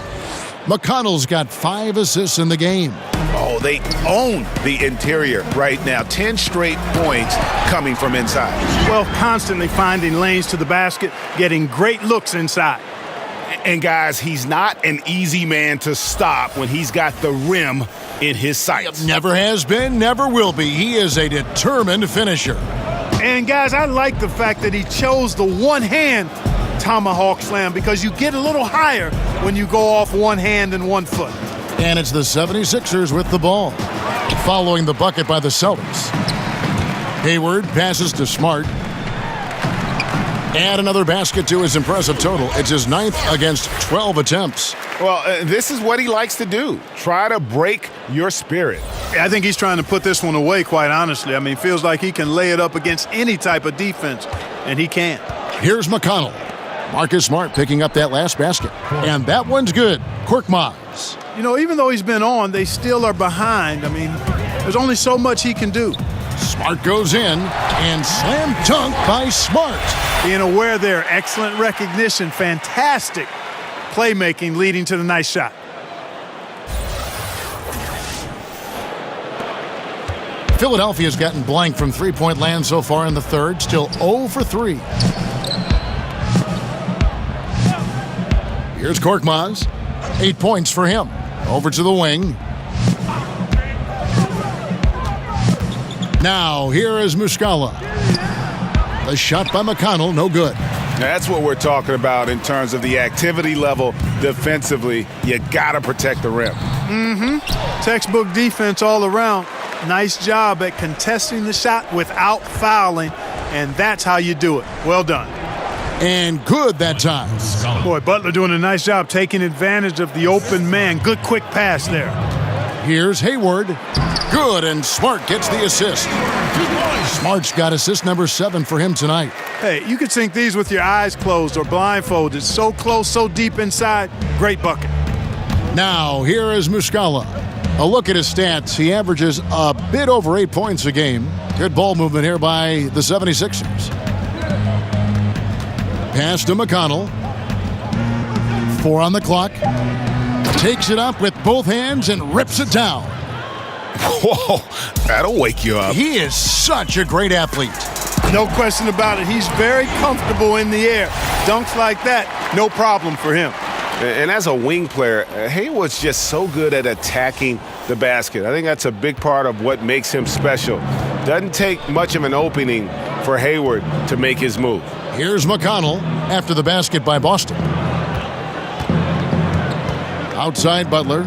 McConnell's got 5 assists in the game. Oh, they own the interior right now. 10 straight points coming from inside. Well, constantly finding lanes to the basket, getting great looks inside. And guys, he's not an easy man to stop when he's got the rim in his sights. Never has been, never will be. He is a determined finisher. And guys, I like the fact that he chose the one-hand tomahawk slam because you get a little higher when you go off one hand and one foot. And it's the 76ers with the ball. Following the bucket by the Celtics. Hayward passes to Smart. Add another basket to his impressive total. It's his 9th against 12 attempts. Well, this is what he likes to do. Try to break your spirit. I think he's trying to put this one away, quite honestly. I mean, feels like he can lay it up against any type of defense, and he can. Here's McConnell. Marcus Smart picking up that last basket. And that one's good. Korkmaz. Even though he's been on, they still are behind. I mean, there's only so much he can do. Smart goes in and slam dunk by Smart. Being aware there, excellent recognition, fantastic playmaking leading to the nice shot. Philadelphia's gotten blank from three-point land so far in the third, still 0 for 3. Here's Korkmaz. 8 points for him. Over to the wing. Now, here is Muscala. The shot by McConnell, no good. That's what we're talking about in terms of the activity level defensively. You got to protect the rim. Textbook defense all around. Nice job at contesting the shot without fouling, and that's how you do it. Well done. And good that time. Boy, Butler doing a nice job taking advantage of the open man. Good quick pass there. Here's Hayward. Good, and Smart gets the assist. Smart's got assist number 7 for him tonight. Hey, you could sink these with your eyes closed or blindfolded. So close, so deep inside. Great bucket. Now, here is Muscala. A look at his stats. He averages a bit over 8 points a game. Good ball movement here by the 76ers. Pass to McConnell. 4 on the clock. Takes it up with both hands and rips it down. Whoa, that'll wake you up. He is such a great athlete. No question about it. He's very comfortable in the air. Dunks like that, no problem for him. And as a wing player, Hayward's just so good at attacking the basket. I think that's a big part of what makes him special. Doesn't take much of an opening for Hayward to make his move. Here's McConnell after the basket by Boston. Outside Butler.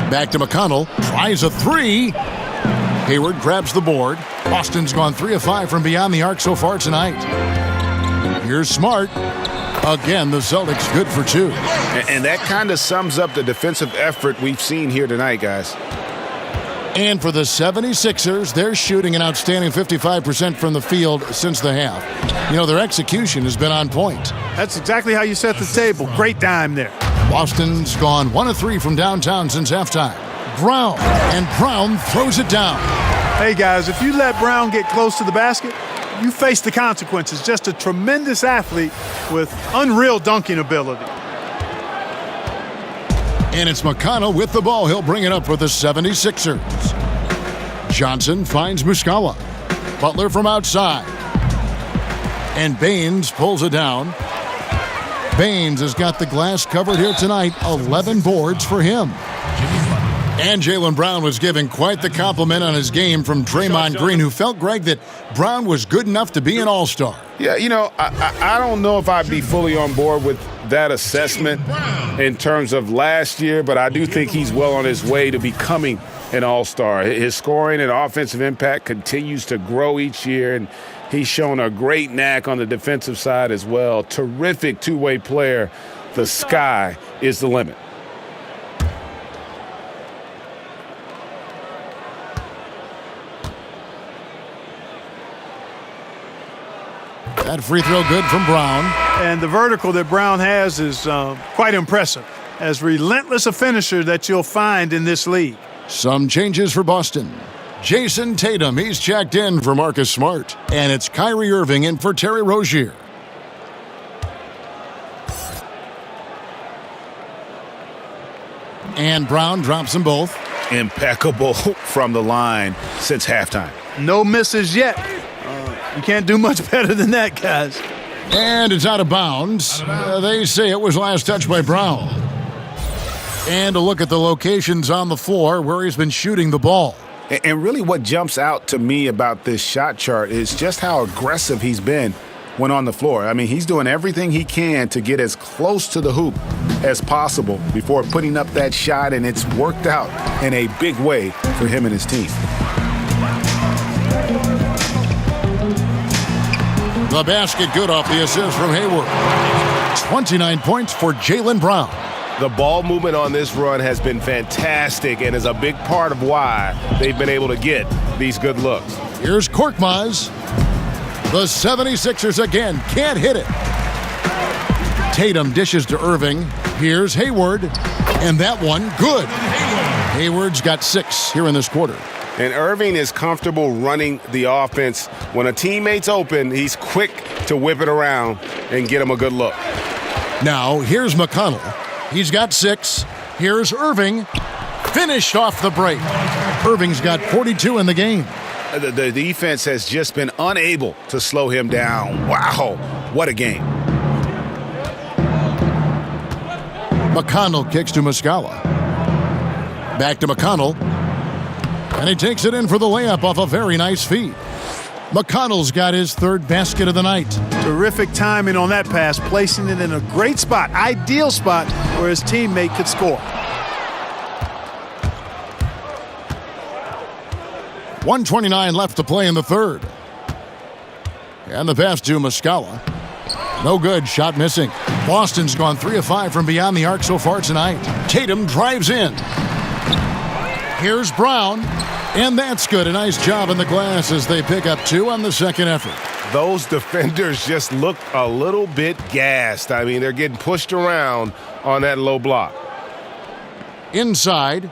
Back to McConnell. Tries a 3. Hayward grabs the board. Boston's gone 3 of 5 from beyond the arc so far tonight. Here's Smart. Again, the Celtics good for 2. And that kind of sums up the defensive effort we've seen here tonight, guys. And for the 76ers, they're shooting an outstanding 55% from the field since the half. Their execution has been on point. That's exactly how you set the table. Great dime there. Boston's gone 1 of 3 from downtown since halftime. Brown, and Brown throws it down. Hey, guys, if you let Brown get close to the basket, you face the consequences. Just a tremendous athlete with unreal dunking ability. And it's McConnell with the ball. He'll bring it up for the 76ers. Johnson finds Muscala. Butler from outside. And Baines pulls it down. Baines has got the glass covered here tonight. 11 boards for him. And Jaylen Brown was given quite the compliment on his game from Draymond Green, who felt, Greg, that Brown was good enough to be an all-star. Yeah, I don't know if I'd be fully on board with that assessment in terms of last year, but I do think he's well on his way to becoming an all-star. His scoring and offensive impact continues to grow each year, and he's shown a great knack on the defensive side as well. Terrific two-way player. The sky is the limit. That free throw good from Brown. And the vertical that Brown has is quite impressive. As relentless a finisher that you'll find in this league. Some changes for Boston. Jason Tatum, he's checked in for Marcus Smart. And it's Kyrie Irving in for Terry Rozier. And Brown drops them both. Impeccable from the line since halftime. No misses yet. You can't do much better than that, guys. And it's out of bounds. They say it was last touched by Brown. And a look at the locations on the floor where he's been shooting the ball. And really what jumps out to me about this shot chart is just how aggressive he's been when on the floor. I mean, he's doing everything he can to get as close to the hoop as possible before putting up that shot, and it's worked out in a big way for him and his team. The basket good off the assist from Hayward. 29 points for Jaylen Brown. The ball movement on this run has been fantastic and is a big part of why they've been able to get these good looks. Here's Korkmaz. The 76ers again can't hit it. Tatum dishes to Irving. Here's Hayward. And that one good. Hayward's got 6 here in this quarter. And Irving is comfortable running the offense. When a teammate's open, he's quick to whip it around and get him a good look. Now, here's McConnell. He's got 6. Here's Irving. Finished off the break. Irving's got 42 in the game. The defense has just been unable to slow him down. Wow, what a game. McConnell kicks to Muscala. Back to McConnell. And he takes it in for the layup off a very nice feed. McConnell's got his 3rd basket of the night. Terrific timing on that pass, placing it in a great spot, ideal spot where his teammate could score. 1:29 left to play in the 3rd. And the pass to Muscala. No good, shot missing. Boston's gone 3 of 5 from beyond the arc so far tonight. Tatum drives in. Here's Brown. And that's good. A nice job in the glass as they pick up 2 on the second effort. Those defenders just look a little bit gassed. I mean, they're getting pushed around on that low block. Inside.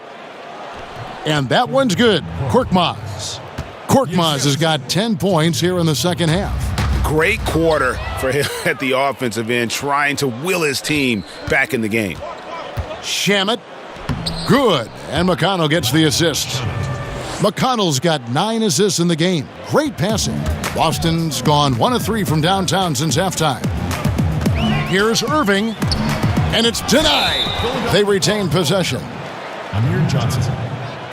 And that one's good. Korkmaz. Korkmaz has got 10 points here in the second half. Great quarter for him at the offensive end, trying to will his team back in the game. Shamet. Good. And McConnell gets the assist. McConnell's got 9 assists in the game. Great passing. Boston's gone 1 of 3 from downtown since halftime. Here's Irving. And it's denied. They retain possession. Amir Johnson.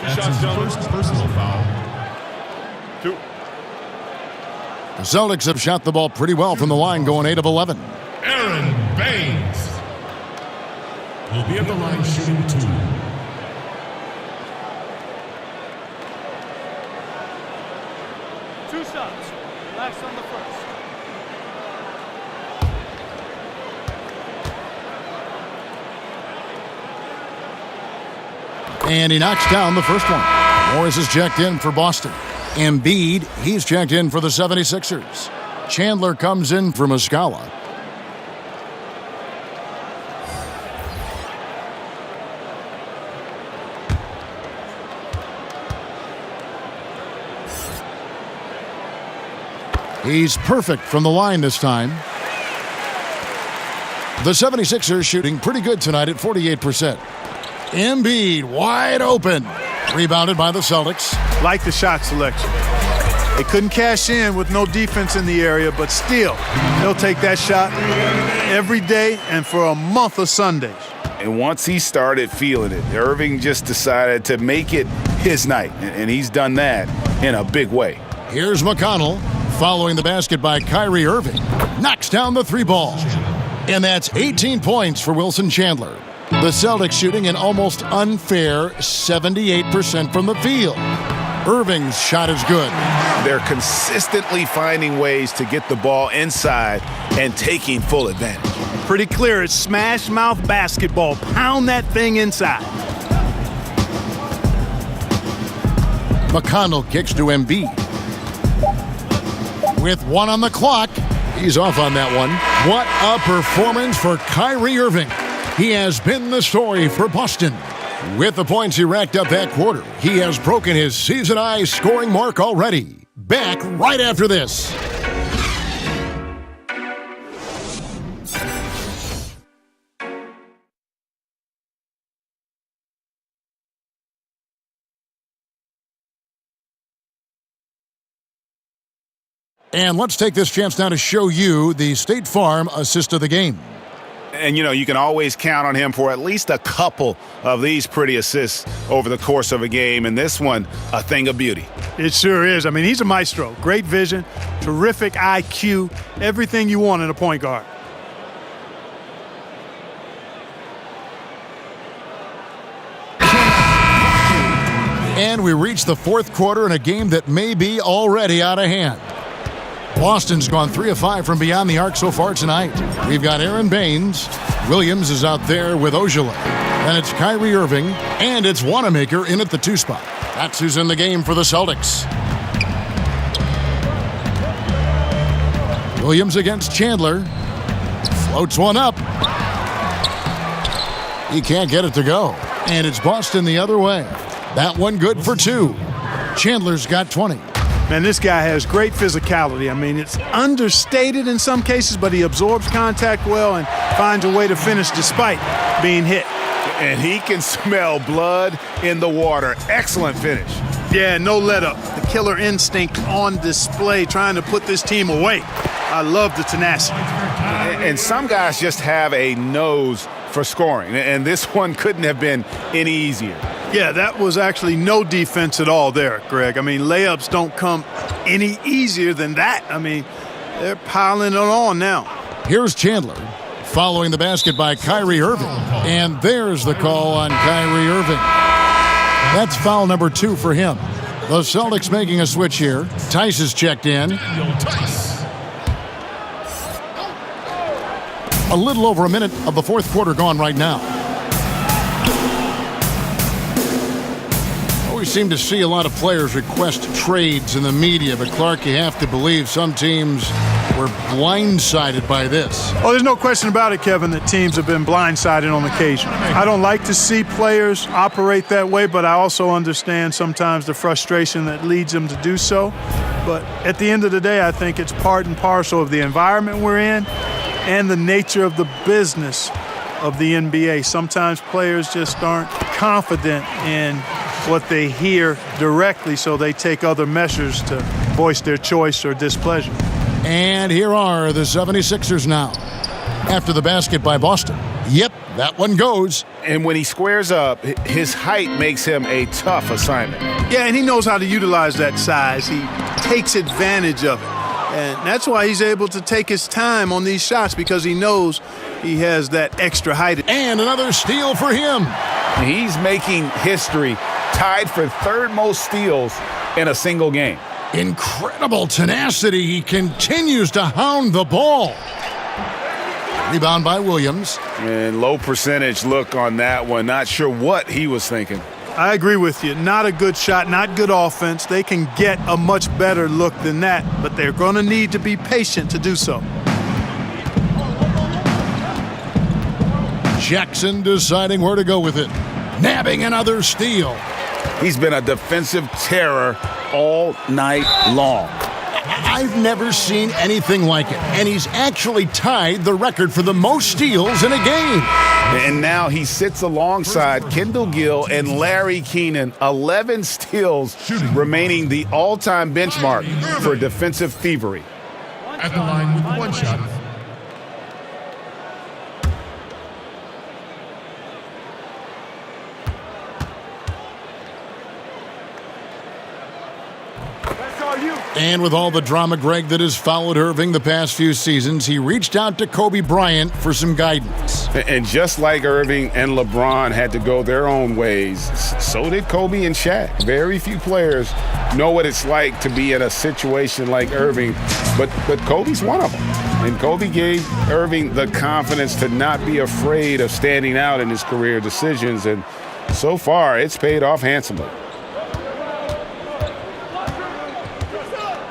That's his first personal foul. 2. The Celtics have shot the ball pretty well from the line, going 8 of 11. Aaron Baines will be at the line shooting 2. Shots. Relax on the first. And he knocks down the first one. Morris is checked in for Boston. Embiid, he's checked in for the 76ers. Chandler comes in for Muscala. He's perfect from the line this time. The 76ers shooting pretty good tonight at 48%. Embiid wide open. Rebounded by the Celtics. Like the shot selection. They couldn't cash in with no defense in the area, but still, they'll take that shot every day and for a month of Sundays. And once he started feeling it, Irving just decided to make it his night, and he's done that in a big way. Here's McConnell following the basket by Kyrie Irving. Knocks down the three ball. And that's 18 points for Wilson Chandler. The Celtics shooting an almost unfair 78% from the field. Irving's shot is good. They're consistently finding ways to get the ball inside and taking full advantage. Pretty clear. It's smash mouth basketball. Pound that thing inside. McConnell kicks to Embiid. With 1 on the clock, he's off on that one. What a performance for Kyrie Irving. He has been the story for Boston. With the points he racked up that quarter, he has broken his season-high scoring mark already. Back right after this. And let's take this chance now to show you the State Farm assist of the game. And, you can always count on him for at least a couple of these pretty assists over the course of a game. And this one, a thing of beauty. It sure is. I mean, he's a maestro. Great vision, terrific IQ, everything you want in a point guard. And we reach the fourth quarter in a game that may be already out of hand. Boston's gone 3 of 5 from beyond the arc so far tonight. We've got Aaron Baines. Williams is out there with Ojala. And it's Kyrie Irving. And it's Wanamaker in at the 2 spot. That's who's in the game for the Celtics. Williams against Chandler. Floats one up. He can't get it to go. And it's Boston the other way. That one good for 2. Chandler's got 20. Man, this guy has great physicality. I mean, it's understated in some cases, but he absorbs contact well and finds a way to finish despite being hit. And he can smell blood in the water. Excellent finish. Yeah, no let up. The killer instinct on display, trying to put this team away. I love the tenacity. And some guys just have a nose for scoring, and this one couldn't have been any easier. Yeah, that was actually no defense at all there, Greg. I mean, layups don't come any easier than that. I mean, they're piling it on now. Here's Chandler following the basket by Kyrie Irving. And there's the call on Kyrie Irving. That's foul number 2 for him. The Celtics making a switch here. Tice is checked in. A little over a minute of the fourth quarter gone right now. We seem to see a lot of players request trades in the media, but Clark, you have to believe some teams were blindsided by this. Oh, there's no question about it, Kevin, that teams have been blindsided on occasion. I don't like to see players operate that way, but I also understand sometimes the frustration that leads them to do so. But at the end of the day, I think it's part and parcel of the environment we're in and the nature of the business of the NBA. Sometimes players just aren't confident in what they hear directly, so they take other measures to voice their choice or displeasure. And here are the 76ers now. After the basket by Boston. Yep, that one goes. And when he squares up, his height makes him a tough assignment. Yeah, and he knows how to utilize that size. He takes advantage of it. And that's why he's able to take his time on these shots, because he knows he has that extra height. And another steal for him. He's making history, tied for third most steals in a single game. Incredible tenacity. He continues to hound the ball. Rebound by Williams. And low percentage look on that one. Not sure what he was thinking. I agree with you. Not a good shot, not good offense. They can get a much better look than that, but they're going to need to be patient to do so. Jackson deciding where to go with it. Nabbing another steal. He's been a defensive terror all night long. I've never seen anything like it. And he's actually tied the record for the most steals in a game. And now he sits alongside Kendall Gill and Larry Keenan. 11 steals remaining the all-time benchmark for defensive thievery. At the line with 1 shot. And with all the drama, Greg, that has followed Irving the past few seasons, he reached out to Kobe Bryant for some guidance. And just like Irving and LeBron had to go their own ways, so did Kobe and Shaq. Very few players know what it's like to be in a situation like Irving, but Kobe's one of them. And Kobe gave Irving the confidence to not be afraid of standing out in his career decisions, and so far it's paid off handsomely.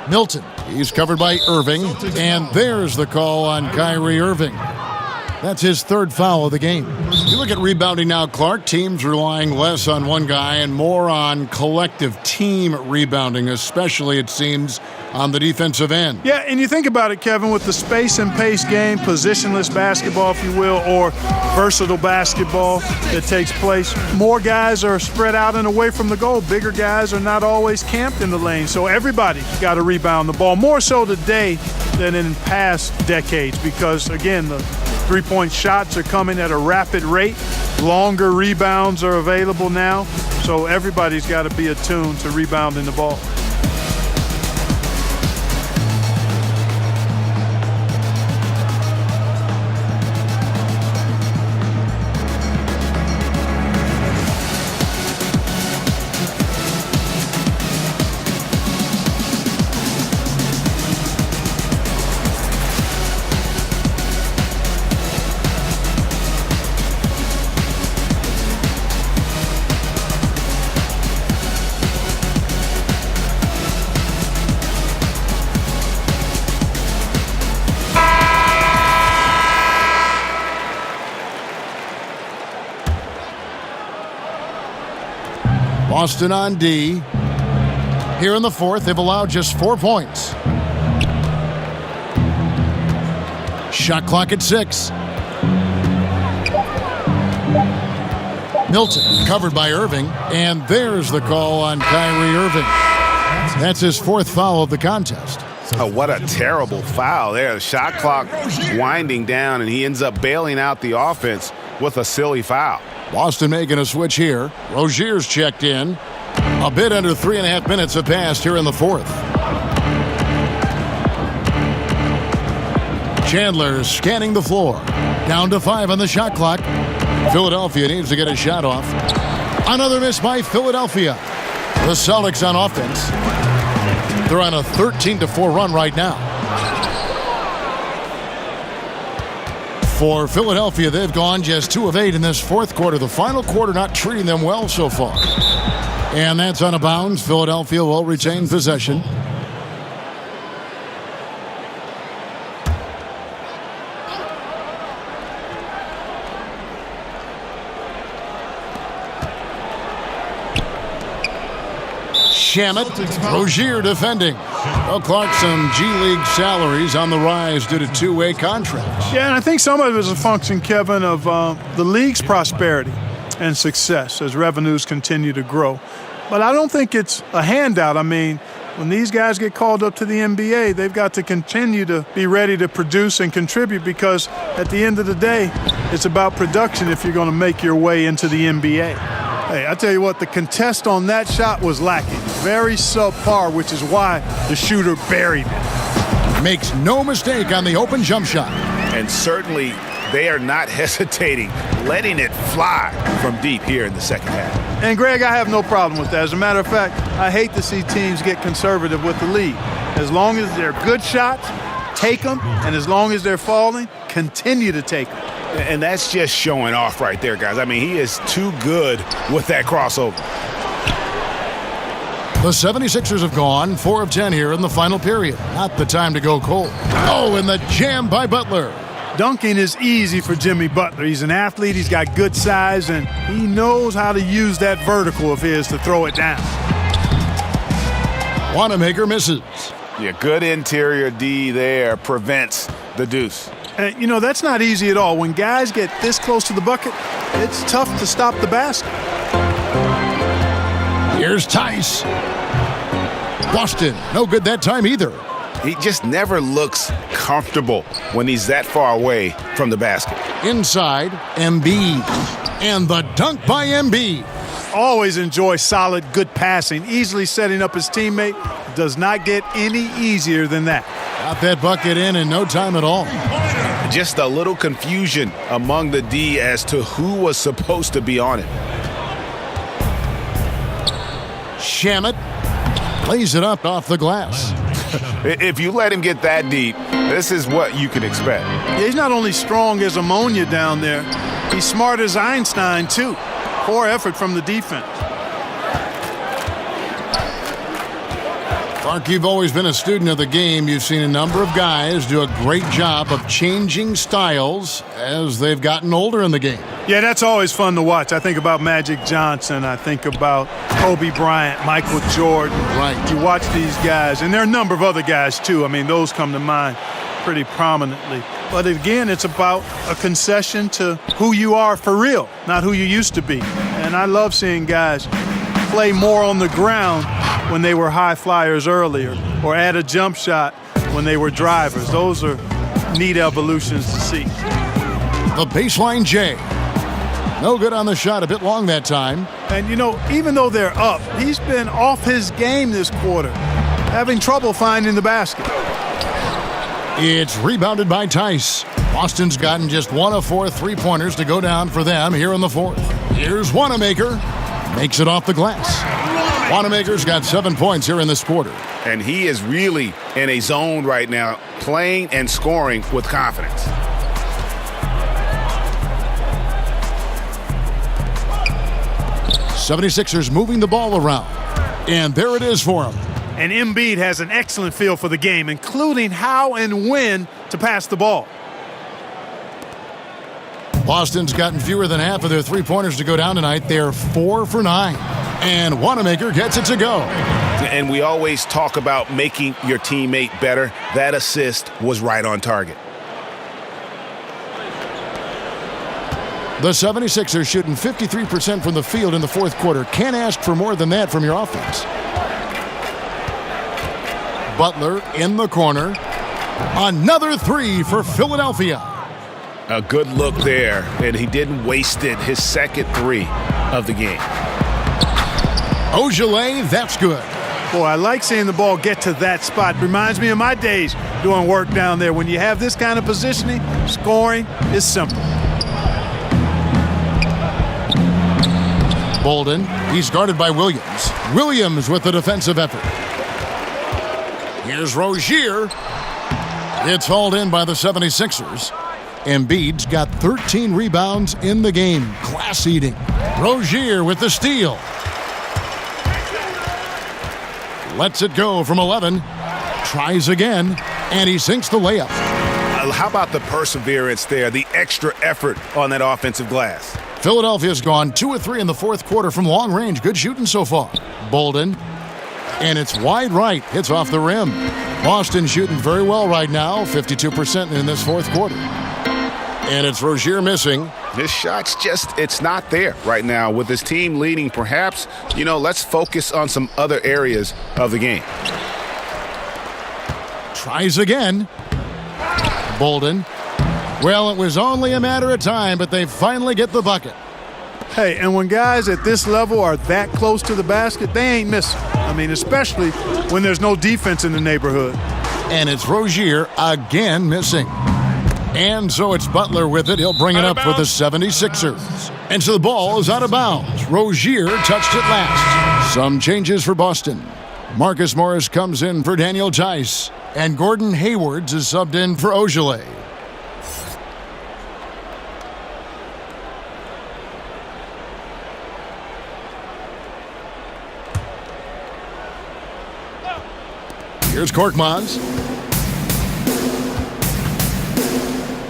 Milton, he's covered by Irving, and there's the call on Kyrie Irving. That's his third foul of the game. You look at rebounding now, Clark. Teams relying less on one guy and more on collective team rebounding, especially, it seems, on the defensive end. Yeah, and you think about it, Kevin, with the space and pace game, positionless basketball, if you will, or versatile basketball that takes place, more guys are spread out and away from the goal. Bigger guys are not always camped in the lane, so everybody got to rebound the ball, more so today than in past decades because, again, the three-point shots are coming at a rapid rate. Longer rebounds are available now, so everybody's got to be attuned to rebounding the ball. Boston on D. Here in the fourth, they've allowed just 4 points. Shot clock at 6. Milton covered by Irving, and there's the call on Kyrie Irving. That's his fourth foul of the contest. Oh, what a terrible foul there. The shot clock winding down, and he ends up bailing out the offense with a silly foul. Boston making a switch here. Rozier's checked in. A bit under 3.5 minutes have passed here in the fourth. Chandler scanning the floor. Down to 5 on the shot clock. Philadelphia needs to get a shot off. Another miss by Philadelphia. The Celtics on offense. They're on a 13-4 run right now. For Philadelphia, they've gone just 2 of 8 in this fourth quarter. The final quarter not treating them well so far. And that's out of bounds. Philadelphia will retain possession. Shamet, Rozier defending. Well, Clark, some G League salaries on the rise due to two-way contracts. Yeah, and I think some of it is a function, Kevin, of the league's prosperity and success as revenues continue to grow. But I don't think it's a handout. I mean, when these guys get called up to the NBA, they've got to continue to be ready to produce and contribute because at the end of the day, it's about production if you're going to make your way into the NBA. Hey, I tell you what, the contest on that shot was lacking. Very subpar, which is why the shooter buried it. Makes no mistake on the open jump shot. And certainly they are not hesitating, letting it fly from deep here in the second half. And, Greg, I have no problem with that. As a matter of fact, I hate to see teams get conservative with the lead. As long as they're good shots, take them. And as long as they're falling, continue to take them. And that's just showing off right there, guys. I mean, he is too good with that crossover. The 76ers have gone 4 of 10 here in the final period. Not the time to go cold. Oh, and the jam by Butler. Dunking is easy for Jimmy Butler. He's an athlete, he's got good size, and he knows how to use that vertical of his to throw it down. Wanamaker misses. Yeah, good interior D there prevents the deuce. And, you know, that's not easy at all. When guys get this close to the bucket, it's tough to stop the basket. Here's Tice. Boston, no good that time either. He just never looks comfortable when he's that far away from the basket. Inside, Embiid. And the dunk by Embiid. always enjoy solid, good passing. Easily setting up his teammate. Does not get any easier than that. Got that bucket in no time at all. Just a little confusion among the D as to who was supposed to be on it. Shamet lays it up off the glass. If you let him get that deep, this is what you can expect. Yeah, he's not only strong as ammonia down there, he's smart as Einstein, too. Poor effort from the defense. Mark, you've always been a student of the game. You've seen a number of guys do a great job of changing styles as they've gotten older in the game. Yeah, that's always fun to watch. I think about Magic Johnson. I think about Kobe Bryant, Michael Jordan. Right. You watch these guys, and there are a number of other guys, too. I mean, those come to mind pretty prominently. But again, it's about a concession to who you are for real, not who you used to be. And I love seeing guys play more on the ground when they were high flyers earlier, or add a jump shot when they were drivers. Those are neat evolutions to see. The baseline J. No good on the shot, a bit long that time. And, you know, even though they're up, he's been off his game this quarter, having trouble finding the basket. It's rebounded by Tice. Boston's gotten just 1 of 4 three-pointers to go down for them here in the fourth. Here's Wanamaker. Makes it off the glass. Wanamaker's got 7 points here in this quarter. And he is really in a zone right now, playing and scoring with confidence. '76ers moving the ball around. And there it is for him. And Embiid has an excellent feel for the game, including how and when to pass the ball. Boston's gotten fewer than half of their three-pointers to go down tonight. They're 4 for 9. And Wanamaker gets it to go. And we always talk about making your teammate better. That assist was right on target. The 76ers shooting 53% from the field in the fourth quarter. Can't ask for more than that from your offense. Butler in the corner. Another 3 for Philadelphia. A good look there, and he didn't waste it. His second 3 of the game. Ogilvy, that's good. Boy, I like seeing the ball get to that spot. Reminds me of my days doing work down there. When you have this kind of positioning, scoring is simple. Bolden, he's guarded by Williams. Williams with the defensive effort. Here's Rozier. It's hauled in by the 76ers. Embiid's got 13 rebounds in the game. Class eating. Rozier with the steal. Lets it go from 11. Tries again, and he sinks the layup. How about the perseverance there, the extra effort on that offensive glass? Philadelphia's gone 2 of 3 in the fourth quarter from long range. Good shooting so far. Bolden, and it's wide right. Hits off the rim. Boston shooting very well right now, 52% in this fourth quarter. And it's Rozier missing. His shot's just, it's not there right now. With his team leading, perhaps, let's focus on some other areas of the game. Tries again. Bolden. Well, it was only a matter of time, but they finally get the bucket. Hey, and when guys at this level are that close to the basket, they ain't missing. I mean, especially when there's no defense in the neighborhood. And it's Rozier again missing. And so it's Butler with it. He'll bring it up for the 76ers. And so the ball is out of bounds. Rozier touched it last. Some changes for Boston. Marcus Morris comes in for Daniel Tice. And Gordon Haywards is subbed in for Ogilvy. Here's Korkmaz.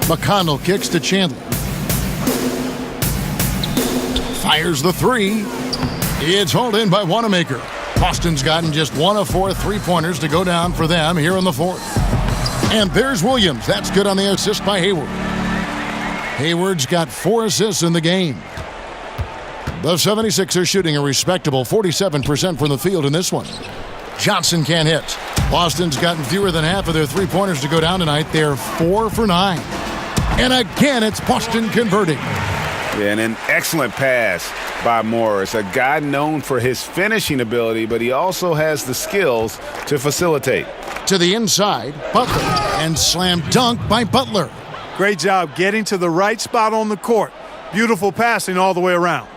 McConnell kicks to Chandler. Fires the 3. It's hauled in by Wanamaker. Boston's gotten just 1 of 4 three-pointers to go down for them here in the fourth. And there's Williams. That's good on the assist by Hayward. Hayward's got 4 assists in the game. The 76ers shooting a respectable 47% from the field in this one. Johnson can't hit. Boston's gotten fewer than half of their three-pointers to go down tonight. They're 4 for 9. And again, it's Boston converting. Yeah, and an excellent pass by Morris, a guy known for his finishing ability, but he also has the skills to facilitate. To the inside, Butler, and slam dunk by Butler. Great job getting to the right spot on the court. Beautiful passing all the way around.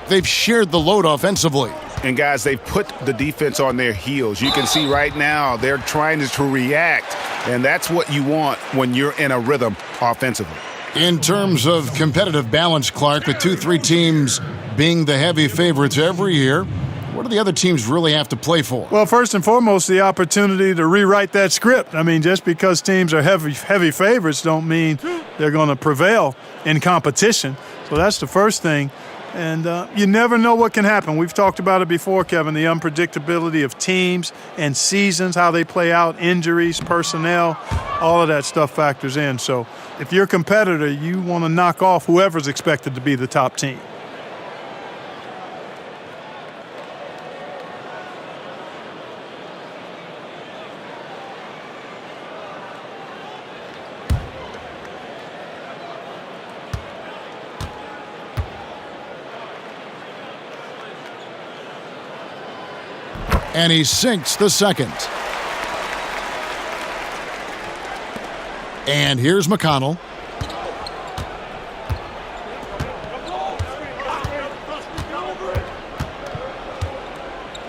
They've shared the load offensively. And guys, they've put the defense on their heels. You can see right now they're trying to react, and that's what you want when you're in a rhythm offensively. In terms of competitive balance, Clark, the 2-3 teams being the heavy favorites every year, what do the other teams really have to play for? Well, first and foremost, the opportunity to rewrite that script. I mean, just because teams are heavy favorites don't mean they're going to prevail in competition. So that's the first thing. And you never know what can happen. We've talked about it before, Kevin, the unpredictability of teams and seasons, how they play out, injuries, personnel, all of that stuff factors in. So if you're a competitor, you want to knock off whoever's expected to be the top team. And he sinks the second. And here's McConnell.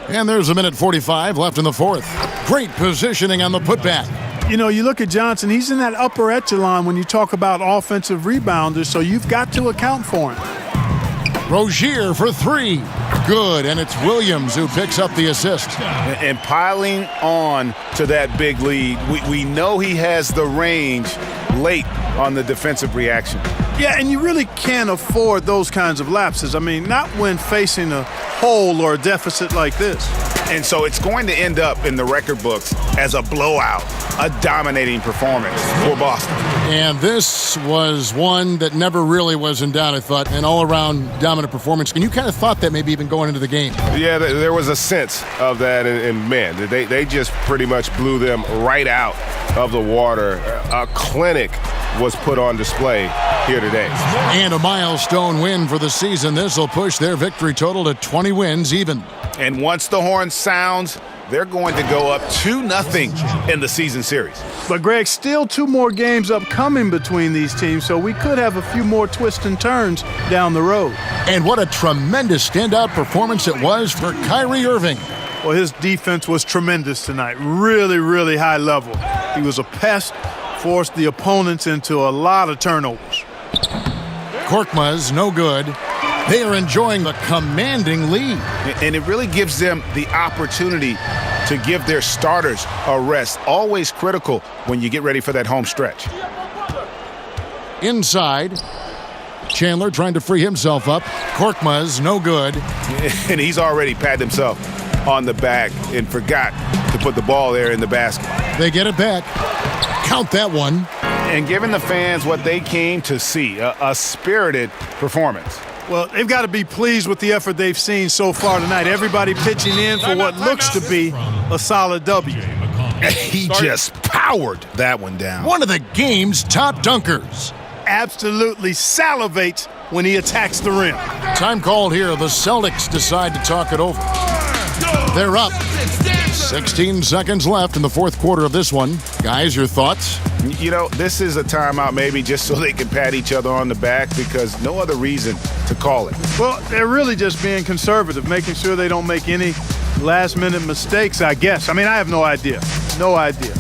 And there's a minute 45 left in the fourth. Great positioning on the putback. You know, you look at Johnson, he's in that upper echelon when you talk about offensive rebounders, so you've got to account for him. Rozier for three. Good, and it's Williams who picks up the assist. And piling on to that big lead, we know he has the range late on the defensive reaction. Yeah, and you really can't afford those kinds of lapses. I mean, not when facing a hole or a deficit like this. And so it's going to end up in the record books as a blowout, a dominating performance for Boston. And this was one that never really was in doubt, I thought, an all-around dominant performance. And you kind of thought that maybe even going into the game. Yeah, there was a sense of that, and man, they just pretty much blew them right out of the water. A clinic was put on display here today. And a milestone win for the season. This will push their victory total to 20 wins even. And once the horn sounds, they're going to go up 2-0 in the season series. But, Greg, still two more games upcoming between these teams, so we could have a few more twists and turns down the road. And what a tremendous standout performance it was for Kyrie Irving. Well, his defense was tremendous tonight. Really, really high level. He was a pest, forced the opponents into a lot of turnovers. Korkmaz, no good. They are enjoying the commanding lead. And it really gives them the opportunity to give their starters a rest. Always critical when you get ready for that home stretch. Inside, Chandler trying to free himself up. Korkmaz, no good. And he's already patted himself on the back and forgot to put the ball there in the basket. They get it back. Count that one. And giving the fans what they came to see, a spirited performance. Well, they've got to be pleased with the effort they've seen so far tonight. Everybody pitching in for what looks to be a solid W. He just powered that one down. One of the game's top dunkers. Absolutely salivates when he attacks the rim. Time called here. The Celtics decide to talk it over. They're up. 16 seconds left in the fourth quarter of this one. Guys, your thoughts? You know, this is a timeout maybe just so they can pat each other on the back because no other reason to call it. Well, they're really just being conservative, making sure they don't make any last-minute mistakes, I guess. I mean, I have no idea. No idea.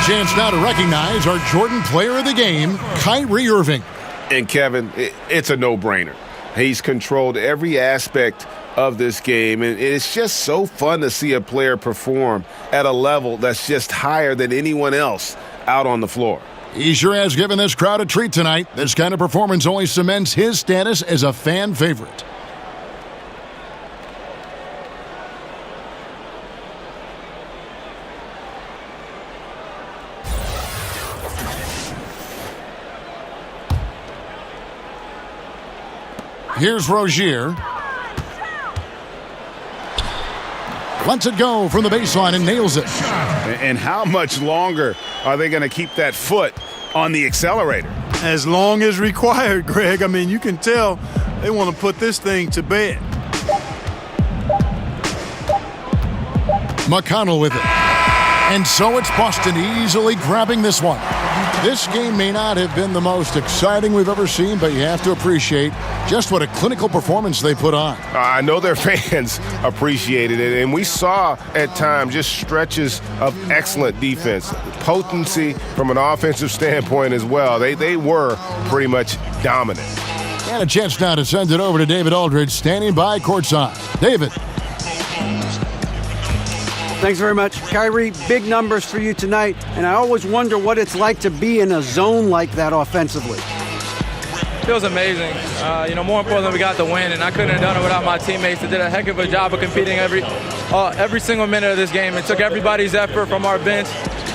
Chance now to recognize our Jordan Player of the Game, Kyrie Irving. And Kevin, it's a no-brainer. He's controlled every aspect of this game. And it's just so fun to see a player perform at a level that's just higher than anyone else out on the floor. He sure has given this crowd a treat tonight. This kind of performance only cements his status as a fan favorite. Here's Rozier. Lets it go from the baseline and nails it. And how much longer are they going to keep that foot on the accelerator? As long as required, Greg. I mean, you can tell they want to put this thing to bed. McConnell with it. And so it's Boston easily grabbing this one. This game may not have been the most exciting we've ever seen, but you have to appreciate just what a clinical performance they put on. I know their fans appreciated it, and we saw at times just stretches of excellent defense, potency from an offensive standpoint as well. They were pretty much dominant. And a chance now to send it over to David Aldridge, standing by courtside. David. Thanks very much. Kyrie, big numbers for you tonight, and I always wonder what it's like to be in a zone like that offensively. Feels amazing. More importantly, we got the win, and I couldn't have done it without my teammates that did a heck of a job of competing every single minute of this game. It took everybody's effort from our bench.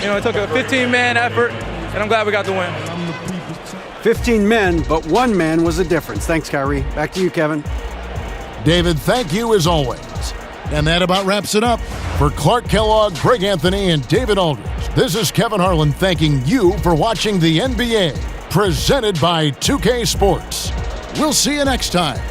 It took a 15-man effort, and I'm glad we got the win. 15 men, but one man was the difference. Thanks, Kyrie. Back to you, Kevin. David, thank you as always. And that about wraps it up. For Clark Kellogg, Greg Anthony, and David Aldridge, this is Kevin Harlan thanking you for watching the NBA, presented by 2K Sports. We'll see you next time.